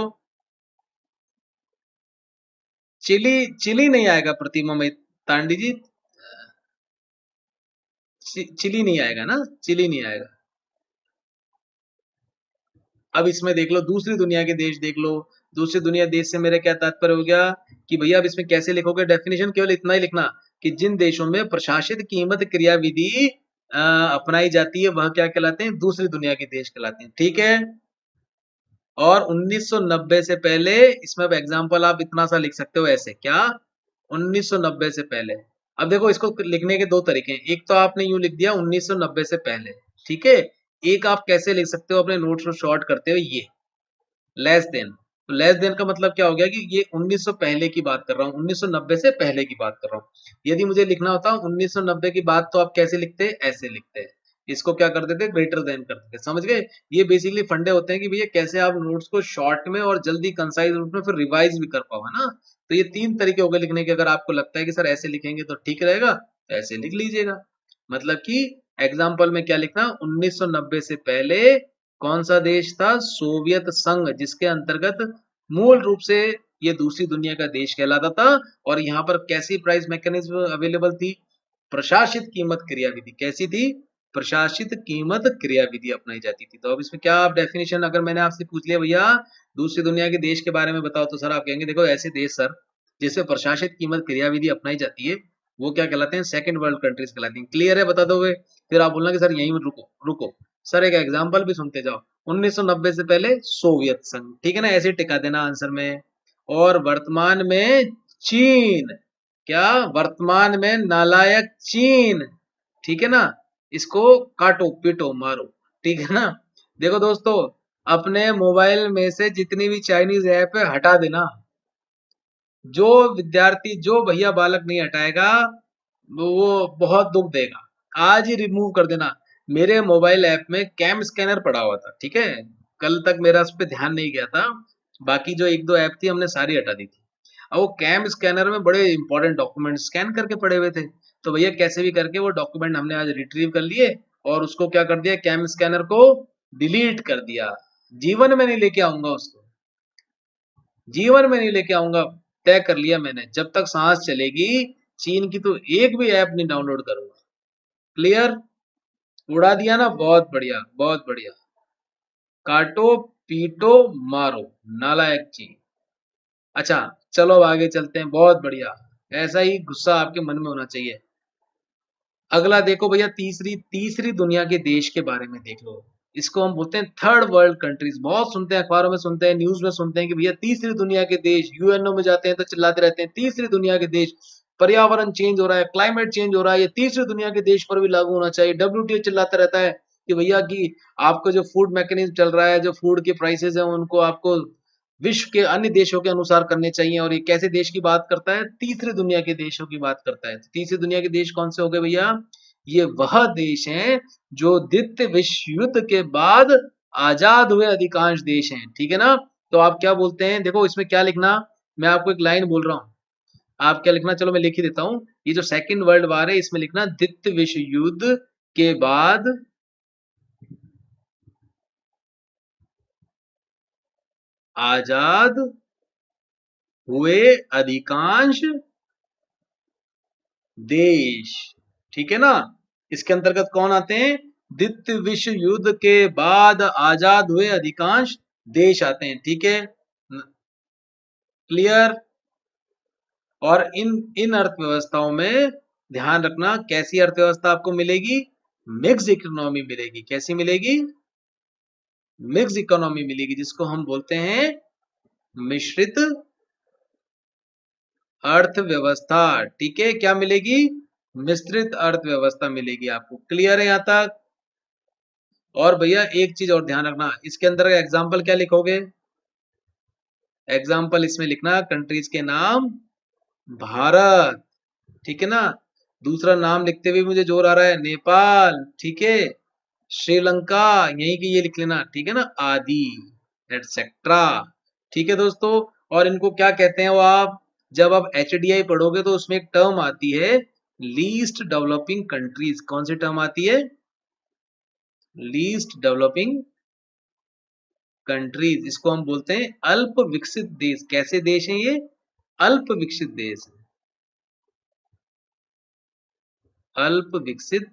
चिली, चिली नहीं आएगा प्रतिमा में तांडी जी। चिली नहीं आएगा ना, चिली नहीं आएगा। अब इसमें देख लो, दूसरी दुनिया के देश देख लो। दूसरी दुनिया देश से मेरा क्या तात्पर्य हो गया कि भैया अब इसमें कैसे लिखोगे? डेफिनेशन केवल इतना ही लिखना कि जिन देशों में प्रशासित कीमत क्रियाविधि अपनाई जाती है वह क्या कहलाते हैं? दूसरी दुनिया के देश कहलाते हैं, ठीक है। और 1990 से पहले, इसमें अब एग्जांपल आप इतना सा लिख सकते हो ऐसे। क्या? 1990 से पहले। अब देखो, इसको लिखने के दो तरीके हैं। एक तो आपने यूं लिख दिया 1990 से पहले, ठीक है। एक आप कैसे लिख सकते हो अपने नोट्स को शॉर्ट करते हुए, ये लेस देन। तो लेस देन का मतलब क्या हो गया कि ये 1900 पहले की बात कर रहा हूँ, 1990 से पहले की बात कर रहा हूँ। यदि मुझे लिखना होता 1990 की बात तो आप कैसे लिखते हैं? ऐसे लिखते हैं। इसको क्या कर देते? ग्रेटर देन कर देते। समझ गए? ये बेसिकली फंडे होते हैं कि भैया कैसे आप नोट्स को शॉर्ट में और जल्दी कंसाइज रूप में फिर रिवाइज भी कर पाओ, है ना? तो ये तीन तरीके हो गए लिखने के। अगर आपको लगता है कि सर ऐसे लिखेंगे तो ठीक रहेगा तो ऐसे लिख लीजिएगा। मतलब कि एग्जाम्पल में क्या लिखना, 1990 से पहले कौन सा देश था, सोवियत संघ, जिसके अंतर्गत मूल रूप से ये दूसरी दुनिया का देश कहलाता था। और यहाँ पर कैसी प्राइस मैकेनिज्म अवेलेबल थी, प्रशासित कीमत क्रियाविधि। कैसी थी, प्रशासित कीमत क्रियाविधि अपनाई जाती थी। तो अब इसमें क्या आप डेफिनेशन, अगर मैंने आपसे पूछ लिया भैया दूसरी दुनिया के देश के बारे में बताओ, तो सर आप कहेंगे देखो ऐसे देश सर जिसमें प्रशासित कीमत क्रियाविधि अपनाई जाती है वो क्या कहलाते हैं, सेकंड वर्ल्ड कंट्रीज कहलाती हैं। क्लियर है, बता दोगे? फिर आप बोलना कि सर यहीं रुको रुको, सर एक एग्जांपल भी सुनते जाओ। 1990 से पहले सोवियत संघ, ठीक है ना, ऐसे टिका देना आंसर में। और वर्तमान में चीन, क्या, वर्तमान में नालायक चीन, ठीक है ना, इसको काटो पीटो मारो, ठीक है ना। देखो दोस्तों, अपने मोबाइल में से जितनी भी चाइनीज ऐप है हटा देना। जो विद्यार्थी, जो भैया बालक नहीं हटाएगा वो बहुत दुख देगा। आज ही रिमूव कर देना। मेरे मोबाइल ऐप में कैम स्कैनर पड़ा हुआ था, ठीक है, कल तक मेरा उस पर ध्यान नहीं गया था। बाकी जो एक दो ऐप थी हमने सारी हटा दी थी। अब वो कैम स्कैनर में बड़े इंपॉर्टेंट डॉक्यूमेंट स्कैन करके पड़े हुए थे। तो भैया कैसे भी करके वो डॉक्यूमेंट हमने आज रिट्रीव कर लिए और उसको क्या कर दिया, कैम स्कैनर को डिलीट कर दिया। जीवन में नहीं लेके आऊंगा उसको, जीवन में नहीं लेके आऊंगा। तय कर लिया मैंने, जब तक सांस चलेगी चीन की तो एक भी ऐप नहीं डाउनलोड करूंगा। क्लियर? उड़ा दिया ना, बहुत बढ़िया बहुत बढ़िया। काटो पीटो मारो, नालायक चीन। अच्छा, चलो अब आगे चलते हैं, बहुत बढ़िया। ऐसा ही गुस्सा आपके मन में होना चाहिए। अगला देखो भैया, तीसरी तीसरी दुनिया के देश के बारे में देख लो। इसको हम बोलते हैं थर्ड वर्ल्ड कंट्रीज। बहुत सुनते हैं, अखबारों में सुनते हैं, न्यूज में सुनते हैं कि भैया तीसरी दुनिया के देश। यूएनओ में जाते हैं तो चिल्लाते रहते हैं तीसरी दुनिया के देश, पर्यावरण चेंज हो रहा है, क्लाइमेट चेंज हो रहा है, ये तीसरी दुनिया के देश पर भी लागू होना चाहिए। डब्ल्यूटीओ चिल्लाता रहता है कि भैया कि आपको जो फूड मैकेनिज्म चल रहा है, जो फूड के प्राइसेस है उनको आपको विश्व के अन्य देशों के अनुसार करने चाहिए। और ये कैसे देश की बात करता है, तीसरी दुनिया के देशों की बात करता है। तो तीसरी दुनिया के देश कौन से हो गए भैया, ये वह देश हैं जो द्वितीय विश्व युद्ध के बाद आजाद हुए अधिकांश देश हैं, ठीक है ना। तो आप क्या बोलते हैं, देखो इसमें क्या लिखना, मैं आपको एक लाइन बोल रहा हूं, आप क्या लिखना, चलो मैं लिख ही देता हूं। ये जो सेकंड वर्ल्ड वार है इसमें लिखना द्वितीय विश्व युद्ध के बाद आजाद हुए अधिकांश देश, ठीक है ना। इसके अंतर्गत कौन आते हैं, द्वितीय विश्व युद्ध के बाद आजाद हुए अधिकांश देश आते हैं, ठीक है। क्लियर? और इन इन अर्थव्यवस्थाओं में ध्यान रखना, कैसी अर्थव्यवस्था आपको मिलेगी, मिक्स इकोनॉमी मिलेगी। कैसी मिलेगी, मिक्स इकोनॉमी मिलेगी, जिसको हम बोलते हैं मिश्रित अर्थव्यवस्था, ठीक है। क्या मिलेगी, मिश्रित अर्थव्यवस्था मिलेगी आपको। क्लियर है यहां तक? और भैया एक चीज और ध्यान रखना, इसके अंदर एग्जाम्पल क्या लिखोगे, एग्जाम्पल इसमें लिखना कंट्रीज के नाम, भारत, ठीक है ना। दूसरा नाम लिखते हुए मुझे जोर आ रहा है, नेपाल, ठीक है, श्रीलंका, यही की ये लिख लेना, ठीक है ना, आदि एटसेट्रा, ठीक है दोस्तों। और इनको क्या कहते हैं वो, आप जब आप एचडीआई पढ़ोगे तो उसमें एक टर्म आती है, लीस्ट डेवलपिंग कंट्रीज। कौन सी टर्म आती है, लीस्ट डेवलपिंग कंट्रीज। इसको हम बोलते हैं अल्प विकसित देश। कैसे देश हैं ये, अल्प विकसित देश, अल्प विकसित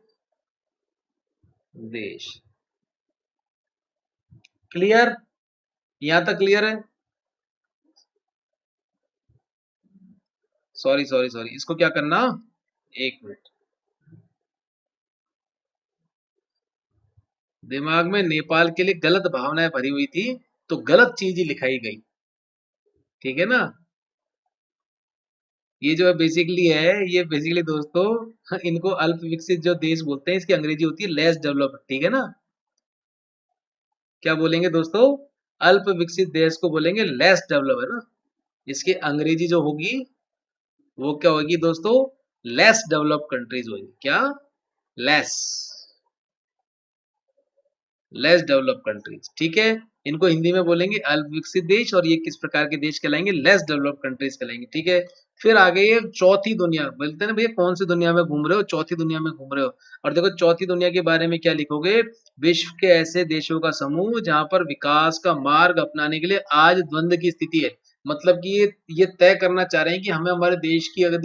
देश। क्लियर? यहां तक क्लियर है? सॉरी सॉरी सॉरी, इसको क्या करना, एक मिनट, दिमाग में नेपाल के लिए गलत भावनाएं भरी हुई थी तो गलत चीज ही लिखाई गई, ठीक है ना। ये जो बेसिकली है, ये बेसिकली दोस्तों इनको अल्प विकसित जो देश बोलते हैं, इसकी अंग्रेजी होती है लेस डेवलप्ड, ठीक है ना। क्या बोलेंगे दोस्तों, अल्प विकसित देश को बोलेंगे लेस डेवलप, है ना। इसकी अंग्रेजी जो होगी वो क्या होगी दोस्तों, लेस डेवलप कंट्रीज होगी। क्या, लेस, लेस डेवलप कंट्रीज, ठीक है। इनको हिंदी में बोलेंगे अल्प विकसित देश, और ये किस प्रकार के देश कहलाएंगे? लेस डेवलप्ड कंट्रीज कहलाएंगे। ठीक है, फिर आ गई है चौथी दुनिया। बोलते हैं ना भैया कौन सी दुनिया में घूम रहे हो? चौथी दुनिया में घूम रहे हो। और देखो चौथी दुनिया के बारे में क्या लिखोगे? विश्व के ऐसे देशों का समूह जहां पर विकास का मार्ग अपनाने के लिए आज द्वंद की स्थिति है। मतलब कि ये तय करना चाह रहे हैं कि हमें हमारे देश की अगर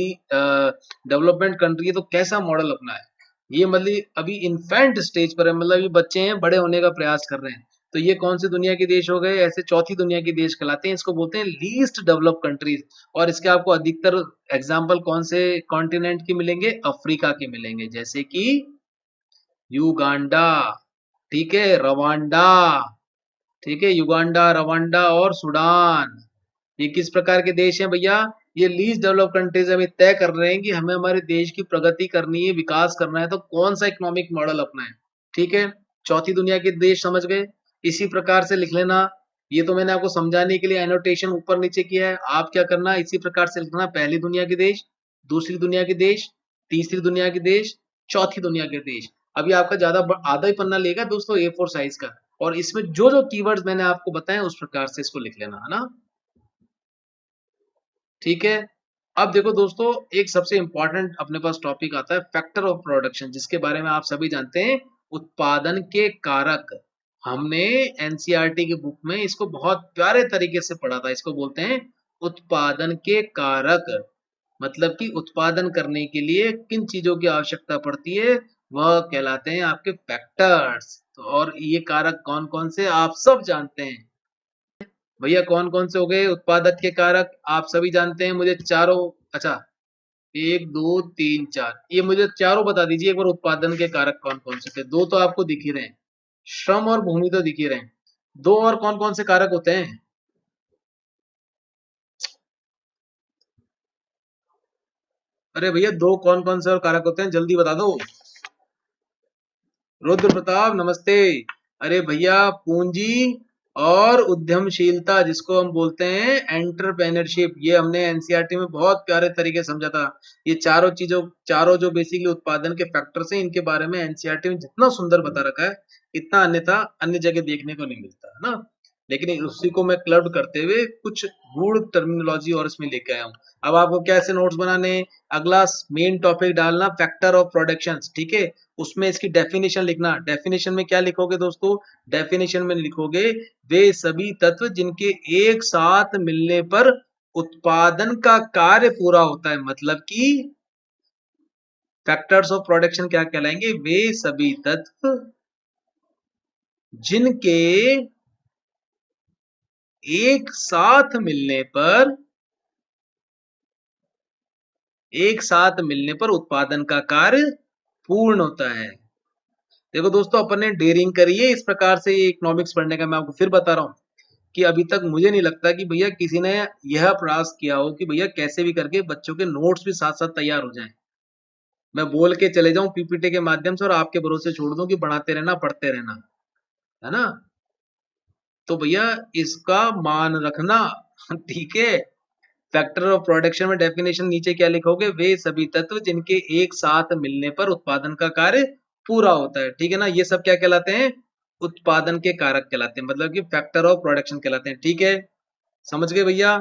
डेवलपमेंट कंट्री है तो कैसा मॉडल अपना है। ये मतलब अभी इन्फेंट स्टेज पर है, मतलब ये बच्चे हैं, बड़े होने का प्रयास कर रहे हैं। तो ये कौन से दुनिया के देश हो गए? ऐसे चौथी दुनिया के देश कहलाते हैं। इसको बोलते हैं लीस्ट डेवलप कंट्रीज। और इसके आपको अधिकतर एग्जाम्पल कौन से कॉन्टिनेंट की मिलेंगे? अफ्रीका के मिलेंगे, जैसे कि युगांडा, ठीक है, रवांडा, ठीक है, युगांडा, रवांडा और सूडान। ये किस प्रकार के देश हैं भैया? ये लीस्ट डेवलप कंट्रीज अभी तय कर रहे हैं कि हमें हमारे देश की प्रगति करनी है, विकास करना है, तो कौन सा इकोनॉमिक मॉडल अपना है। ठीक है, चौथी दुनिया के देश समझ गए। इसी प्रकार से लिख लेना। ये तो मैंने आपको समझाने के लिए एनोटेशन ऊपर नीचे किया है। आप क्या करना, इसी प्रकार से लिखना। पहली दुनिया के देश, दूसरी दुनिया के देश, तीसरी दुनिया के देश, चौथी दुनिया के देश। अभी आपका आधा ही पन्ना लेगा दोस्तों A4 साइज का। और इसमें जो जो कीवर्ड्स मैंने आपको बताए उस प्रकार से इसको लिख लेना, है ना। ठीक है, अब देखो दोस्तों, एक सबसे इंपॉर्टेंट अपने पास टॉपिक आता है फैक्टर ऑफ प्रोडक्शन, जिसके बारे में आप सभी जानते हैं, उत्पादन के कारक। हमने एनसीईआरटी की बुक में इसको बहुत प्यारे तरीके से पढ़ा था। इसको बोलते हैं उत्पादन के कारक। मतलब कि उत्पादन करने के लिए किन चीजों की आवश्यकता पड़ती है, वह कहलाते हैं आपके फैक्टर्स। तो और ये कारक कौन कौन से आप सब जानते हैं भैया? कौन कौन से हो गए उत्पादक के कारक? आप सभी जानते हैं, मुझे चारों। अच्छा, एक दो तीन चार, ये मुझे चारों बता दीजिए एक बार। उत्पादन के कारक कौन कौन से थे? दो तो आपको दिख ही रहे हैं, श्रम और भूमि तो दिख ही रहे हैं। दो और कौन कौन से कारक होते हैं? अरे भैया दो कौन कौन से और कारक होते हैं, जल्दी बता दो। रुद्र प्रताप नमस्ते। अरे भैया पूंजी और उद्यमशीलता, जिसको हम बोलते हैं एंटरप्रेन्योरशिप, ये हमने एनसीईआरटी में बहुत प्यारे तरीके से समझा था। ये चारों जो बेसिकली उत्पादन के फैक्टर्स हैं, इनके बारे में एनसीईआरटी में जितना सुंदर बता रखा है, इतना अन्यथा अन्य जगह देखने को नहीं मिलता, है ना। लेकिन उसी को मैं क्लब करते हुए कुछ गूढ़ टर्मिनोलॉजी और इसमें लेके आया हूँ। अब आपको कैसे नोट्स बनाने? अगला मेन टॉपिक डालना फैक्टर ऑफ प्रोडक्शन, ठीक है। उसमें इसकी डेफिनेशन लिखना। डेफिनेशन में क्या लिखोगे दोस्तों? डेफिनेशन में लिखोगे वे सभी तत्व जिनके एक साथ मिलने पर उत्पादन का कार्य पूरा होता है। मतलब कि फैक्टर्स ऑफ प्रोडक्शन क्या कहलाएंगे? वे सभी तत्व जिनके एक साथ मिलने पर उत्पादन का कार्य पूर्ण होता है। देखो दोस्तों, अपन ने डेयरिंग करी है इस प्रकार से ये इकोनॉमिक्स पढ़ने का। मैं आपको फिर बता रहा हूँ कि अभी तक मुझे नहीं लगता कि भैया किसी ने यह प्रयास किया हो कि भैया कैसे भी करके बच्चों के नोट्स भी साथ साथ तैयार हो जाएं। मैं बोल के चले जाऊं पीपीटी के माध्यम से और आपके भरोसे छोड़ दूं कि बढ़ाते रहना, पढ़ते रहना, है ना। तो भैया इसका मान रखना। ठीक है, फैक्टर ऑफ प्रोडक्शन में डेफिनेशन नीचे क्या लिखोगे? वे सभी तत्व जिनके एक साथ मिलने पर उत्पादन का कार्य पूरा होता है। ठीक है ना, ये सब क्या कहलाते हैं? उत्पादन के कारक कहलाते हैं, मतलब कि फैक्टर ऑफ प्रोडक्शन कहलाते हैं। ठीक है, समझ गए भैया?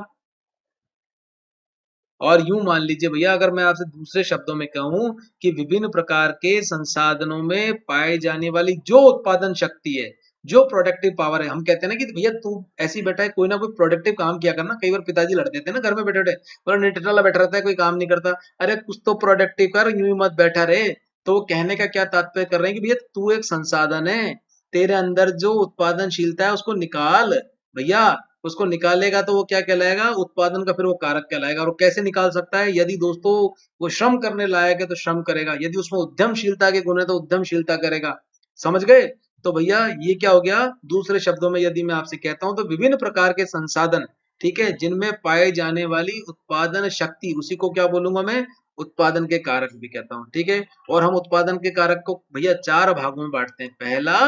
और यूं मान लीजिए भैया, अगर मैं आपसे दूसरे शब्दों में कहूं कि विभिन्न प्रकार के संसाधनों में पाए जाने वाली जो उत्पादन शक्ति है, जो प्रोडक्टिव पावर है, हम कहते हैं ना कि भैया तू ऐसी बैठा है, कोई ना कोई प्रोडक्टिव काम किया करना। कई बार पिताजी लड़ देते हैं ना घर में बैठे बैठे, बोला निटला बैठा रहता है, कोई काम नहीं करता। अरे कुछ तो प्रोडक्टिव कर, यूं ही मत बैठा रहे। तो वो कहने का क्या तात्पर्य कर रहे हैं कि भैया तू एक संसाधन है, तेरे अंदर जो उत्पादनशीलता है उसको निकाल। भैया उसको निकालेगा तो वो क्या कहलाएगा? उत्पादन का फिर वो कारक कहलाएगा। और वो कैसे निकाल सकता है? यदि दोस्तों वो श्रम करने लायक है तो श्रम करेगा, यदि उसमें उद्यमशीलता के गुण है तो उद्यमशीलता करेगा। समझ गए? तो भैया ये क्या हो गया? दूसरे शब्दों में यदि मैं आपसे कहता हूं तो विभिन्न प्रकार के संसाधन, ठीक है, जिनमें पाए जाने वाली उत्पादन शक्ति, उसी को क्या बोलूंगा मैं? उत्पादन के कारक भी कहता हूं। ठीक है, और हम उत्पादन के कारक को भैया चार भागों में बांटते हैं। पहला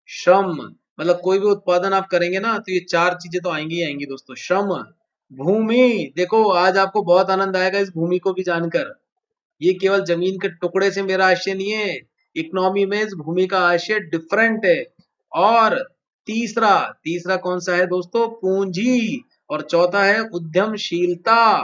श्रम, मतलब कोई भी उत्पादन आप करेंगे ना तो ये चार चीजें तो आएंगी ही आएंगी दोस्तों। श्रम, भूमि, देखो आज आपको बहुत आनंद आएगा इस भूमि को भी जानकर। ये केवल जमीन के टुकड़े से मेरा आशय नहीं है, इकोनॉमी में इस भूमि का आशय डिफरेंट है। और तीसरा तीसरा कौन सा है दोस्तों? पूंजी। और चौथा है उद्यमशीलता।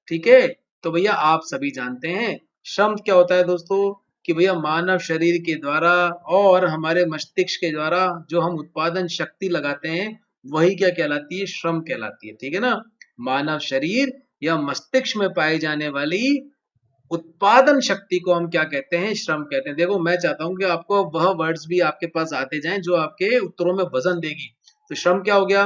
ठीक है, तो भैया आप सभी जानते हैं श्रम क्या होता है दोस्तों, कि भैया मानव शरीर के द्वारा और हमारे मस्तिष्क के द्वारा जो हम उत्पादन शक्ति लगाते हैं वही क्या कहलाती है? श्रम कहलाती है। ठीक है ना, मानव शरीर या मस्तिष्क में पाई जाने वाली उत्पादन शक्ति को हम क्या कहते हैं? श्रम कहते हैं। देखो मैं चाहता हूं कि आपको वह वर्ड्स भी आपके पास आते जाएं जो आपके उत्तरों में वजन देगी। तो श्रम क्या हो गया?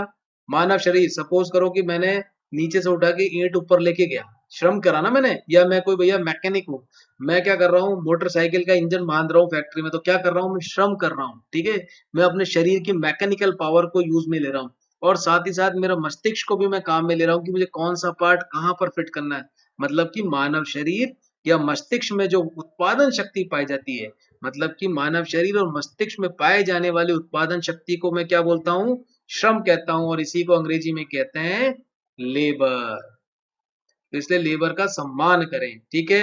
मानव शरीर। सपोज करो कि मैंने नीचे से उठा के ईंट ऊपर लेके गया, श्रम करा ना मैंने। या मैं कोई भैया मैकेनिक हूँ, मैं क्या कर रहा हूँ? मोटरसाइकिल का इंजन बांध रहा हूँ फैक्ट्री में, तो क्या कर रहा हूँ? मैं श्रम कर रहा हूँ। ठीक है, मैं अपने शरीर की मैकेनिकल पावर को यूज में ले रहा हूँ, और साथ ही साथ मेरा मस्तिष्क को भी मैं काम में ले रहा हूँ कि मुझे कौन सा पार्ट कहाँ पर फिट करना है। मतलब कि मानव शरीर या मस्तिष्क में जो उत्पादन शक्ति पाई जाती है, मतलब कि मानव शरीर और मस्तिष्क में पाए जाने वाली उत्पादन शक्ति को मैं क्या बोलता हूँ? श्रम कहता हूँ, और इसी को अंग्रेजी में कहते हैं लेबर। तो इसलिए लेबर का सम्मान करें। ठीक है,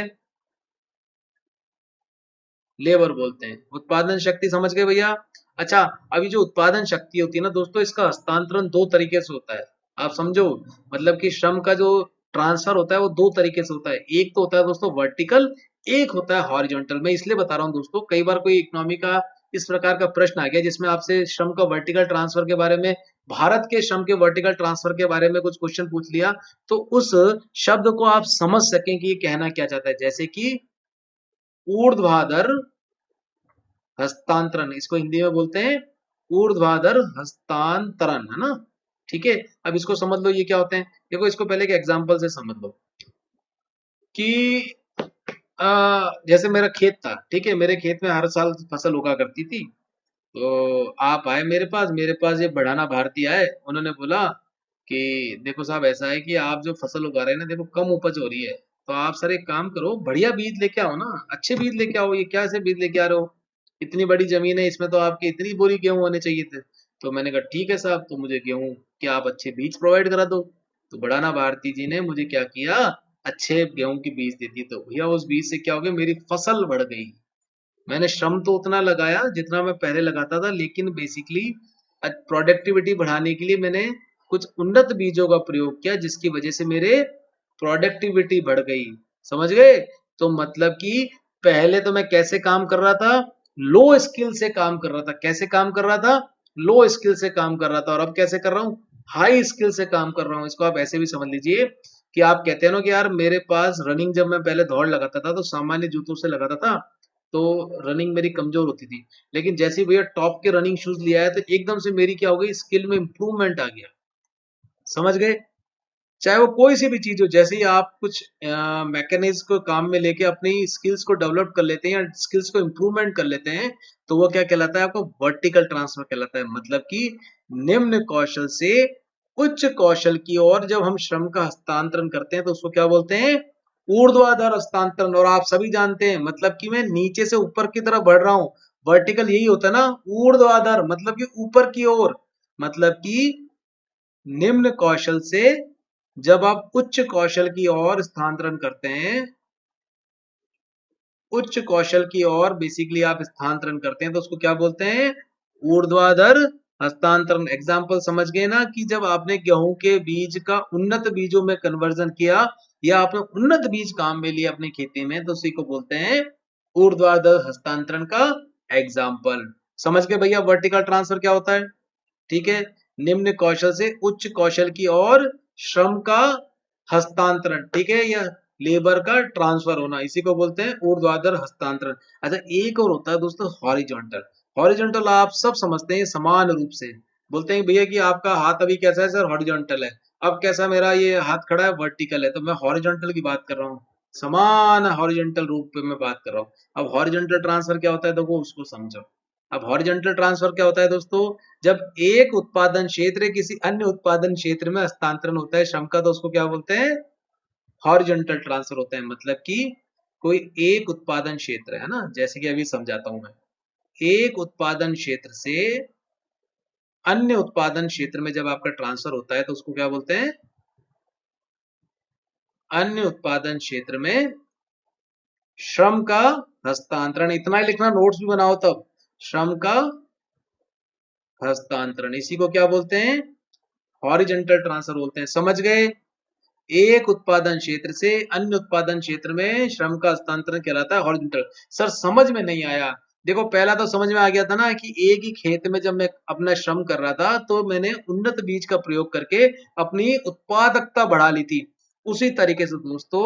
लेबर बोलते हैं। उत्पादन शक्ति समझ गए भैया? अच्छा, अभी जो उत्पादन शक्ति होती है ना दोस्तों, इसका हस्तांतरण दो तरीके से होता है। आप समझो, मतलब कि श्रम का जो ट्रांसफर होता है वो दो तरीके से होता है। एक तो होता है दोस्तों वर्टिकल, एक होता है हॉरिजॉन्टल। मैं इसलिए बता रहा हूँ दोस्तों, कई बार कोई इकोनॉमी का इस प्रकार का प्रश्न आ गया जिसमें आपसे श्रम का वर्टिकल ट्रांसफर के बारे में, भारत के श्रम के वर्टिकल ट्रांसफर के बारे में कुछ क्वेश्चन पूछ लिया, तो उस शब्द को आप समझ सकें कि ये कहना क्या चाहता है। जैसे कि ऊर्ध्वाधर हस्तांतरण, इसको हिंदी में बोलते हैं ऊर्ध्वाधर हस्तांतरण, है ना? ठीक है, अब इसको समझ लो ये क्या होते हैं। देखो इसको पहले एक एग्जांपल से समझ लो कि जैसे मेरा खेत था। ठीक है, मेरे खेत में हर साल फसल उगा करती थी। तो आप आए मेरे पास ये बढ़ाना भारती आए, उन्होंने बोला कि देखो साहब ऐसा है कि आप जो फसल उगा रहे हैं ना, देखो कम उपज हो रही है, तो आप सर एक काम करो, बढ़िया बीज लेके आओ ना, अच्छे बीज लेके आओ। ये क्या ऐसे बीज लेके आ रहे हो? इतनी बड़ी जमीन है, इसमें तो आपकी इतनी बोरी गेहूं होने चाहिए थे। तो मैंने कहा ठीक है साहब, तो मुझे गेहूं के आप अच्छे बीज प्रोवाइड करा दो। तो बढ़ाना भारती जी ने मुझे क्या किया? अच्छे गेहूं की बीज दे दी। तो भैया उस बीज से क्या हो गया? मेरी फसल बढ़ गई। मैंने श्रम तो उतना लगाया जितना मैं पहले लगाता था, लेकिन बेसिकली प्रोडक्टिविटी बढ़ाने के लिए मैंने कुछ उन्नत बीजों का प्रयोग किया, जिसकी वजह से मेरे प्रोडक्टिविटी बढ़ गई। समझ गए? तो मतलब कि पहले तो मैं कैसे काम कर रहा था? लो स्किल से काम कर रहा था। कैसे काम कर रहा था? लो स्किल से काम कर रहा था। और अब कैसे कर रहा हूँ? हाई स्किल से काम कर रहा हूँ। इसको आप ऐसे भी समझ लीजिए कि आप कहते हैं ना कि यार मेरे पास रनिंग, जब मैं पहले दौड़ लगाता था तो सामान्य जूतों से लगाता था, तो रनिंग मेरी कमजोर होती थी। लेकिन जैसे ही भैया टॉप के रनिंग शूज लिया है, तो एकदम से मेरी क्या हो गई? स्किल में इंप्रूवमेंट आ गया। समझ गए? चाहे वो कोई सी भी चीज हो, जैसे ही आप कुछ मैकेनिज्म को काम में लेके अपनी स्किल्स को डेवलप कर लेते हैं या स्किल्स को इम्प्रूवमेंट कर लेते हैं, तो वो क्या कहलाता है? आपको वर्टिकल ट्रांसफर कहलाता है। मतलब कि निम्न कौशल से उच्च कौशल की ओर जब हम श्रम का हस्तांतरण करते हैं तो उसको क्या बोलते हैं? ऊर्ध्वाधर हस्तांतरण। और आप सभी जानते हैं, मतलब कि मैं नीचे से ऊपर की तरफ बढ़ रहा हूँ। वर्टिकल यही होता है ना, ऊर्ध्वाधर मतलब कि ऊपर की ओर। मतलब कि निम्न कौशल से जब आप उच्च कौशल की ओर स्थानांतरण करते हैं, उच्च कौशल की ओर बेसिकली आप स्थानांतरण करते हैं, तो उसको क्या बोलते हैं? ऊर्ध्वाधर हस्तांतरण। एग्जाम्पल समझ गए ना, कि जब आपने गेहूं के बीज का उन्नत बीजों में कन्वर्जन किया या आपने उन्नत बीज काम में लिया अपनी खेती में, तो उसी को बोलते हैं ऊर्ध्वाधर हस्तांतरण का एग्जाम्पल। समझ गए भैया वर्टिकल ट्रांसफर क्या होता है? ठीक है, निम्न कौशल से उच्च कौशल की ओर श्रम का हस्तांतरण। ठीक है, या लेबर का ट्रांसफर होना, इसी को बोलते हैं ऊर्ध्वाधर हस्तांतरण। अच्छा, एक और होता है दोस्तों हॉरिजॉन्टल। हॉरिजॉन्टल आप सब समझते हैं समान रूप से। बोलते हैं भैया कि आपका हाथ अभी कैसा है? सर हॉरिजॉन्टल है। अब कैसा मेरा ये हाथ खड़ा है? वर्टिकल है। तो मैं हॉरिजॉन्टल की बात कर रहा हूँ, समान हॉरिजॉन्टल रूप पे मैं बात कर रहा हूँ। अब हॉरिजॉन्टल ट्रांसफर क्या होता है, देखो उसको समझो। अब हॉरिजॉन्टल ट्रांसफर क्या होता है दोस्तों? जब एक उत्पादन क्षेत्र किसी अन्य उत्पादन क्षेत्र में हस्तांतरण होता है श्रम का, तो उसको क्या बोलते हैं? हॉरिजॉन्टल ट्रांसफर होता है। मतलब कि कोई एक उत्पादन क्षेत्र है ना, जैसे कि अभी समझाता हूं मैं, एक उत्पादन क्षेत्र से अन्य उत्पादन क्षेत्र में जब आपका ट्रांसफर होता है तो उसको क्या बोलते हैं? अन्य उत्पादन क्षेत्र में श्रम का हस्तांतरण। इतना ही लिखना, नोट्स भी बनाओ तब। श्रम का हस्तांतरण, इसी को क्या बोलते हैं? हॉरिजॉन्टल ट्रांसफर बोलते हैं। समझ गए? एक उत्पादन क्षेत्र से अन्य उत्पादन क्षेत्र में श्रम का हस्तांतरण कहलाता है हॉरिजॉन्टल। सर समझ में नहीं आया। देखो पहला तो समझ में आ गया था ना कि एक ही खेत में जब मैं अपना श्रम कर रहा था तो मैंने उन्नत बीज का प्रयोग करके अपनी उत्पादकता बढ़ा ली थी। उसी तरीके से दोस्तों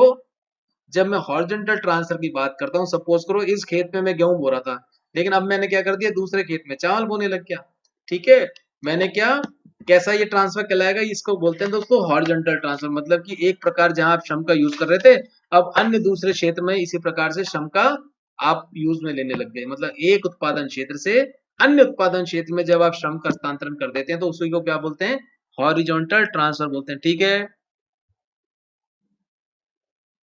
जब मैं हॉरिजॉन्टल ट्रांसफर की बात करता हूँ, सपोज करो इस खेत में मैं गेहूं बो रहा था, लेकिन अब मैंने क्या कर दिया, दूसरे खेत में चावल बोने लग गया। ठीक है, मैंने क्या, कैसा ये ट्रांसफर कहलाएगा? इसको बोलते हैं दोस्तों हॉरिजॉन्टल ट्रांसफर। मतलब कि एक प्रकार जहां आप श्रम का यूज कर रहे थे, अब अन्य दूसरे क्षेत्र में इसी प्रकार से श्रम का आप यूज में लेने लग गए। मतलब एक उत्पादन क्षेत्र से अन्य उत्पादन क्षेत्र में जब आप श्रम का हस्तांतरण कर देते हैं तो उसी को क्या बोलते हैं? हॉरिजॉन्टल ट्रांसफर बोलते हैं। ठीक है,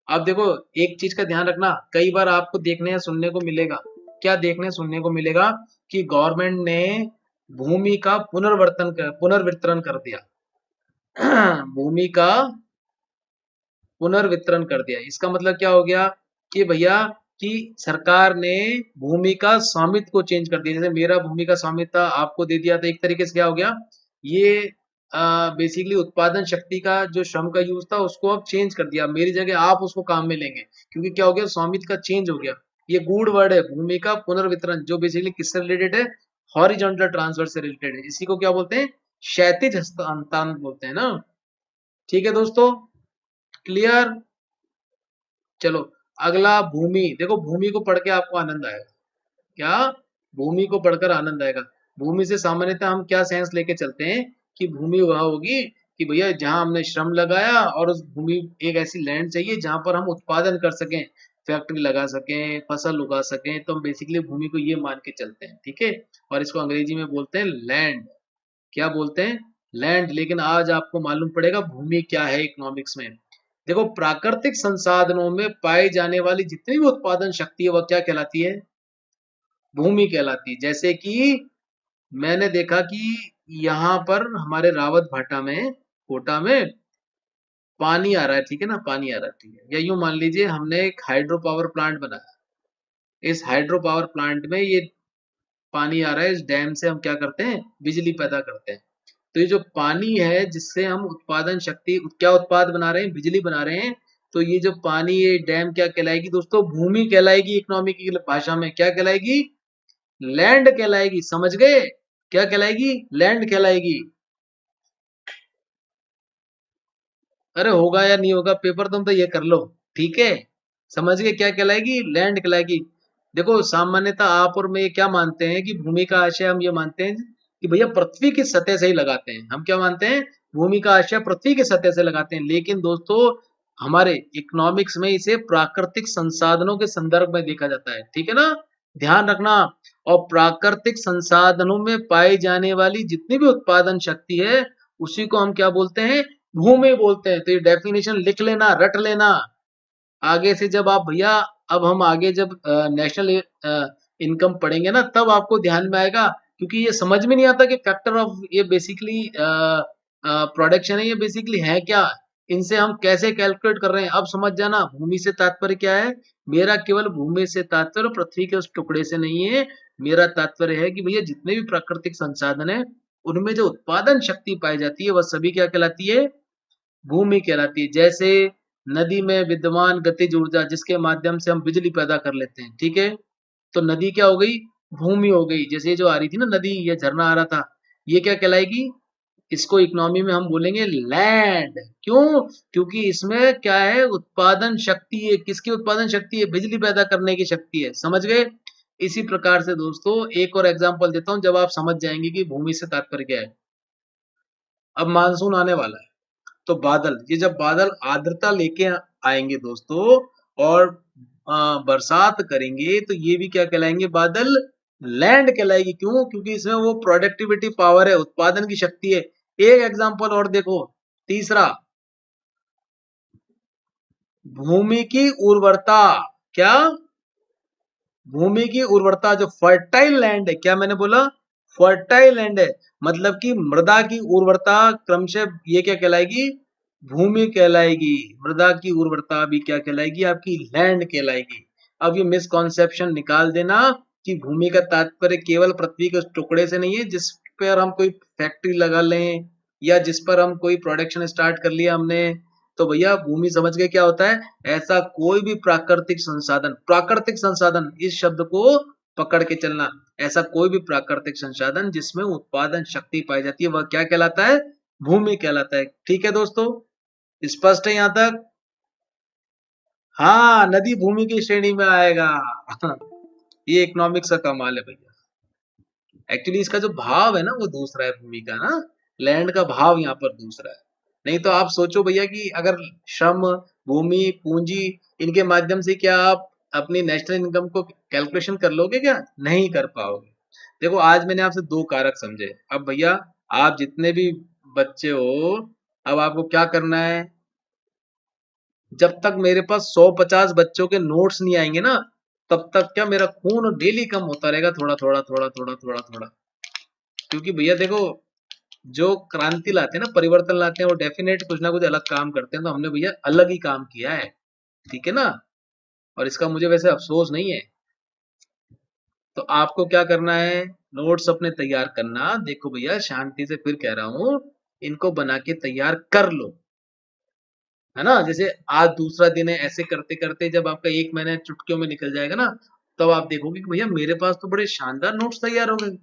अब देखो एक चीज का ध्यान रखना, कई बार आपको देखने या सुनने को मिलेगा, क्या देखने सुनने को मिलेगा कि गवर्नमेंट ने भूमि का पुनर्वितरण कर दिया। भूमि का पुनर्वितरण कर दिया, इसका मतलब क्या हो गया कि भैया कि सरकार ने भूमि का स्वामित्व को चेंज कर दिया। जैसे मेरा भूमि का स्वामित्व था, आपको दे दिया, तो एक तरीके से क्या हो गया, ये बेसिकली उत्पादन शक्ति का जो श्रम का यूज था उसको अब चेंज कर दिया, मेरी जगह आप उसको काम में लेंगे, क्योंकि क्या हो गया, स्वामित्व का चेंज हो गया। ये गूढ़ वर्ड है भूमि का पुनर्वितरण, जो बेसिकली किससे रिलेटेड है? हॉरिजॉन्टल ट्रांसफर से रिलेटेड है। इसी को क्या बोलते हैं? क्षैतिज हस्तांतरण बोलते हैं ना। ठीक है दोस्तों, क्लियर? चलो अगला भूमि। देखो भूमि को पढ़ के आपको आनंद आएगा। क्या? भूमि को पढ़कर आनंद आएगा। भूमि से सामान्यतः हम क्या सेंस लेके चलते हैं कि भूमि वह होगी कि भैया जहां हमने श्रम लगाया, और उस भूमि, एक ऐसी लैंड चाहिए जहां पर हम उत्पादन कर सकें, फैक्ट्री लगा सकें, फसल उगा सकें, तो हम बेसिकली भूमि को ये मान के चलते हैं। ठीक है, और इसको अंग्रेजी में बोलते हैं लैंड। क्या बोलते हैं? लैंड। लेकिन आज आपको मालूम पड़ेगा भूमि क्या है इकोनॉमिक्स में। देखो प्राकृतिक संसाधनों में पाई जाने वाली जितनी भी उत्पादन शक्ति है वह क्या कहलाती है? भूमि कहलाती है। जैसे कि मैंने देखा कि यहाँ पर हमारे रावत भाटा में, कोटा में पानी आ रहा है, ठीक है ना, पानी आ रहा है, ठीक है, या यूं मान लीजिए हमने एक हाइड्रो पावर प्लांट बनाया। इस हाइड्रो पावर प्लांट में ये पानी आ रहा है, इस डैम से हम क्या करते हैं? बिजली पैदा करते हैं। तो ये जो पानी है जिससे हम उत्पादन शक्ति, क्या उत्पाद बना रहे हैं? बिजली बना रहे हैं। तो ये जो पानी, ये डैम क्या कहलाएगी दोस्तों? भूमि कहलाएगी। इकोनॉमिक की भाषा में क्या कहलाएगी? लैंड कहलाएगी। समझ गए? क्या कहलाएगी? लैंड कहलाएगी। अरे होगा या नहीं होगा पेपर, तुम तो ये कर लो। ठीक है, समझ गए? क्या कहलाएगी? लैंड कहलाएगी। देखो सामान्यतः आप और मैं ये क्या मानते हैं कि भूमि का आशय हम ये मानते हैं कि भैया पृथ्वी की सतह से ही लगाते हैं। हम क्या मानते हैं? भूमि का आशय पृथ्वी की सतह से लगाते हैं। लेकिन दोस्तों हमारे इकोनॉमिक्स में इसे प्राकृतिक संसाधनों के संदर्भ में देखा जाता है। ठीक है ना, ध्यान रखना। और प्राकृतिक संसाधनों में पाई जाने वाली जितनी भी उत्पादन शक्ति है उसी को हम क्या बोलते हैं? भूमि बोलते हैं। तो ये डेफिनेशन लिख लेना, रट लेना। आगे से जब आप भैया, अब हम आगे जब नेशनल इनकम पढ़ेंगे ना तब आपको ध्यान में आएगा, क्योंकि ये समझ में नहीं आता कि फैक्टर ऑफ ये बेसिकली प्रोडक्शन है, ये बेसिकली है क्या, इनसे हम कैसे कैलकुलेट कर रहे हैं। अब समझ जाना भूमि से तात्पर्य क्या है। मेरा केवल भूमि से तात्पर्य पृथ्वी के उस टुकड़े से नहीं है। मेरा तात्पर्य है कि भैया जितने भी प्राकृतिक संसाधन है उनमें जो उत्पादन शक्ति पाई जाती है वह सभी क्या कहलाती है? भूमि कहलाती है। जैसे नदी में विद्यमान गतिज ऊर्जा जिसके माध्यम से हम बिजली पैदा कर लेते हैं, ठीक है, तो नदी क्या हो गई? भूमि हो गई। जैसे ये जो आ रही थी ना नदी, ये झरना आ रहा था, ये क्या कहलाएगी? इसको इकोनॉमी में हम बोलेंगे लैंड। क्यों? क्योंकि इसमें क्या है? उत्पादन शक्ति है। किसकी उत्पादन शक्ति है? बिजली पैदा करने की शक्ति है। समझ गए? इसी प्रकार से दोस्तों एक और एग्जांपल देता हूं, जब आप समझ जाएंगे कि भूमि से तात्पर्य क्या है। अब मानसून आने वाला है, तो बादल, ये जब बादल आर्द्रता लेके आएंगे दोस्तों और बरसात करेंगे तो ये भी क्या कहलाएंगे? बादल। लैंड कहलाएगी। क्यों? क्योंकि इसमें वो प्रोडक्टिविटी पावर है, उत्पादन की शक्ति है। एक एग्जांपल और देखो, तीसरा, भूमि की उर्वरता। क्या? भूमि की उर्वरता, जो फर्टाइल लैंड है, क्या मैंने बोला? फर्टाइल लैंड है। मतलब कि मृदा की उर्वरता क्रमशः ये क्या कहलाएगी? भूमि कहलाएगी। मृदा की उर्वरता भी क्या कहलाएगी? आपकी लैंड कहलाएगी। अब ये मिसकॉन्सेप्शन निकाल देना कि भूमि का तात्पर्य केवल पृथ्वी के उस टुकड़े से नहीं है जिस पर हम कोई फैक्ट्री लगा लें या जिस पर हम कोई प्रोडक्शन स्टार्ट कर लिया हमने, तो भैया भूमि समझ गए क्या होता है? ऐसा कोई भी प्राकृतिक संसाधन इस शब्द को पकड़ के चलना, ऐसा कोई भी प्राकृतिक संसाधन जिसमें उत्पादन शक्ति पाई जाती है वह क्या कहलाता है? भूमि कहलाता है। ठीक है दोस्तों, स्पष्ट है यहाँ तक? हाँ, नदी भूमि की श्रेणी में आएगा। ये इकोनॉमिक्स का कमाल है भैया। एक्चुअली इसका जो भाव है ना वो दूसरा है, भूमि का ना, लैंड का भाव यहाँ पर दूसरा है। नहीं तो आप सोचो भैया कि अगर श्रम, भूमि, पूंजी, इनके माध्यम से क्या आप अपनी नेशनल इनकम को कैलकुलेशन कर लोगे क्या? नहीं कर पाओगे। देखो आज मैंने आपसे दो कारक समझे। अब भैया आप जितने भी बच्चे हो, अब आपको क्या करना है? जब तक मेरे पास 150 बच्चों के नोट्स नहीं आएंगे ना, तब तक क्या मेरा खून डेली कम होता रहेगा, थोड़ा थोड़ा थोड़ा थोड़ा थोड़ा थोड़ा। क्योंकि भैया देखो, जो क्रांति लाते हैं ना, परिवर्तन लाते हैं, वो डेफिनेट कुछ ना कुछ अलग काम करते हैं। तो हमने भैया अलग ही काम किया है, ठीक है ना? और इसका मुझे वैसे अफसोस नहीं है। तो आपको क्या करना है? नोट्स अपने तैयार करना। देखो भैया शांति से फिर कह रहा हूं, इनको बना के तैयार कर लो, है ना? जैसे आज दूसरा दिन है, ऐसे करते करते जब आपका एक महीना चुटकियों में निकल जाएगा ना, तब आप देखोगे कि भैया मेरे पास तो बड़े शानदार नोट्स तैयार हो गए,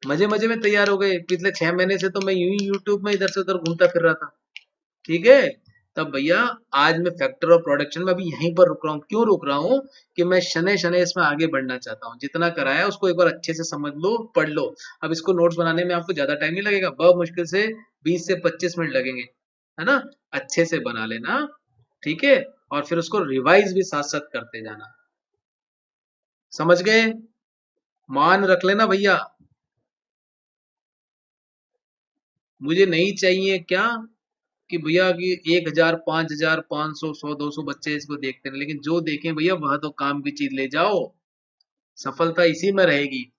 मजे मजे में तैयार हो गए। पिछले 6 महीने से तो मैं यूं ही यूट्यूब में इधर से उधर घूमता फिर रहा था, ठीक है? तब भैया आज मैं फैक्टर ऑफ प्रोडक्शन में अभी यहीं पर रुक रहा हूँ। क्यों रुक रहा हूँ? कि मैं शनै शनै इसमें आगे बढ़ना चाहता हूँ। जितना कराया उसको एक बार अच्छे से समझ लो, पढ़ लो। अब इसको नोट्स बनाने में आपको ज्यादा टाइम नहीं लगेगा, बहुत मुश्किल से 20 से 25 मिनट लगेंगे, है ना? अच्छे से बना लेना, ठीक है? और फिर उसको रिवाइज भी साथ साथ करते जाना। समझ गए? मान रख लेना भैया। मुझे नहीं चाहिए क्या कि भैया कि 1000, 5000, 500, 100, 200 बच्चे इसको देखते हैं, लेकिन जो देखें भैया वह तो काम की चीज ले जाओ। सफलता इसी में रहेगी।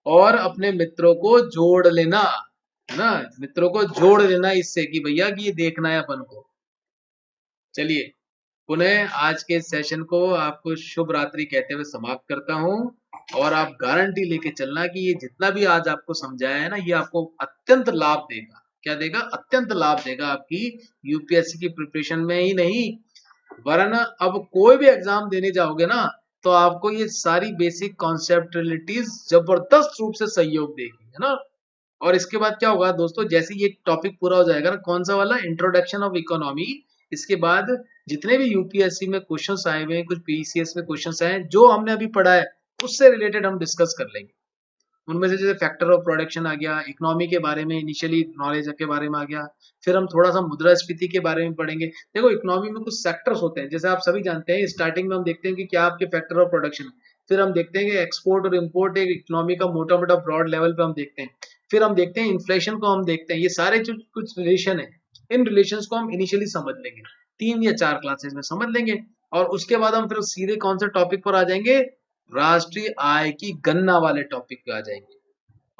और अपने मित्रों को जोड़ लेना, है ना? मित्रों को जोड़ लेना इससे कि भैया कि ये देखना है अपन को। चलिए, पुनः आज के सेशन को आपको शुभ रात्रि कहते हुए समाप्त करता हूं। और आप गारंटी लेके चलना कि ये जितना भी आज आपको समझाया है ना, ये आपको अत्यंत लाभ देगा। क्या देगा? अत्यंत लाभ देगा आपकी यूपीएससी की प्रिपरेशन में ही नहीं, वरना अब कोई भी एग्जाम देने जाओगे ना, तो आपको ये सारी बेसिक कॉन्सेप्टलिटीज जबरदस्त रूप से सहयोग देगी, है ना? और इसके बाद क्या होगा दोस्तों, जैसे ये टॉपिक पूरा हो जाएगा ना, कौन सा वाला? Introduction of economy. इसके बाद जितने भी यूपीएससी में क्वेश्चंस आए हुए हैं, कुछ पीसीएस में क्वेश्चंस आए हैं, जो हमने अभी पढ़ा है उससे रिलेटेड हम डिस्कस कर लेंगे। उनमें से जैसे फैक्टर ऑफ प्रोडक्शन आ गया, इकोनॉमी के बारे में इनिशियली नॉलेज के बारे में आ गया, फिर हम थोड़ा सा मुद्रास्फीति के बारे में पढ़ेंगे। देखो इकोनॉमी में कुछ सेक्टर्स होते हैं, जैसे आप सभी जानते हैं, स्टार्टिंग में हम देखते हैं कि क्या आपके फैक्टर ऑफ प्रोडक्शन, फिर हम देखते हैं कि एक्सपोर्ट और इम्पोर्ट एक इकोनॉमी का मोटा मोटा ब्रॉड लेवल पे हम देखते हैं, फिर हम देखते हैं इन्फ्लेशन को हम देखते हैं। ये सारे जो कुछ रिलेशन है, इन रिलेशंस को हम इनिशियली समझ लेंगे, 3 या 4 क्लासेस में समझ लेंगे। और उसके बाद हम फिर सीधे कौन से टॉपिक पर आ जाएंगे? राष्ट्रीय आय की गणना वाले टॉपिक पे आ जाएंगे।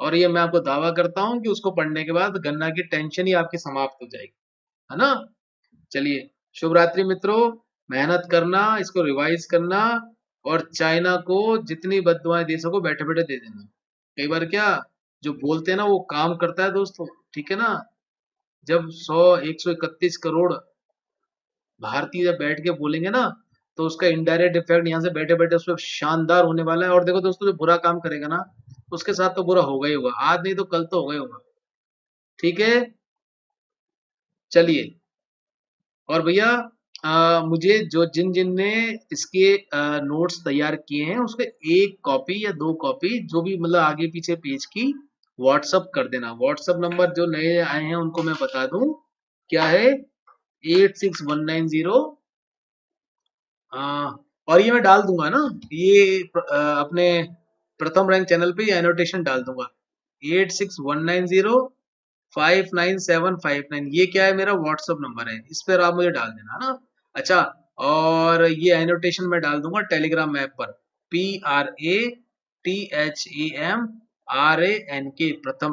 और ये मैं आपको दावा करता हूं कि उसको पढ़ने के बाद गन्ना की टेंशन ही आपकी समाप्त हो जाएगी, है ना? चलिए, शुभ रात्रि मित्रों। मेहनत करना, इसको रिवाइज करना, और चाइना को जितनी बद्दुआएं दे सको बैठे बैठे दे देना। कई बार क्या, जो बोलते हैं ना वो काम करता है दोस्तों, ठीक है ना? जब 131 करोड़ भारतीय जब बैठ के बोलेंगे ना, तो उसका इनडायरेक्ट इफेक्ट यहाँ से बैठे बैठे उस पर शानदार होने वाला है। और देखो दोस्तों, जो बुरा काम करेगा ना, उसके साथ तो बुरा होगा ही होगा, आज नहीं तो कल तो होगा ही होगा, ठीक है? चलिए, और भैया मुझे जो जिन जिन ने इसके नोट्स तैयार किए हैं, उसके 1 कॉपी या 2 कॉपी जो भी मतलब आगे पीछे पेज की व्हाट्सअप कर देना। व्हाट्सअप नंबर जो नए आए हैं उनको मैं बता दूं, क्या है? 86190। और ये मैं डाल दूंगा ना, ये अपने प्रथम रैंक चैनल पे ये एनोटेशन डाल दूंगा, 86190 59759। ये क्या है? मेरा व्हाट्सअप नंबर है, इस पर आप मुझे डाल देना ना। अच्छा, और ये एनोटेशन मैं डाल दूंगा टेलीग्राम ऐप पर, PRATHAMRANK प्रथम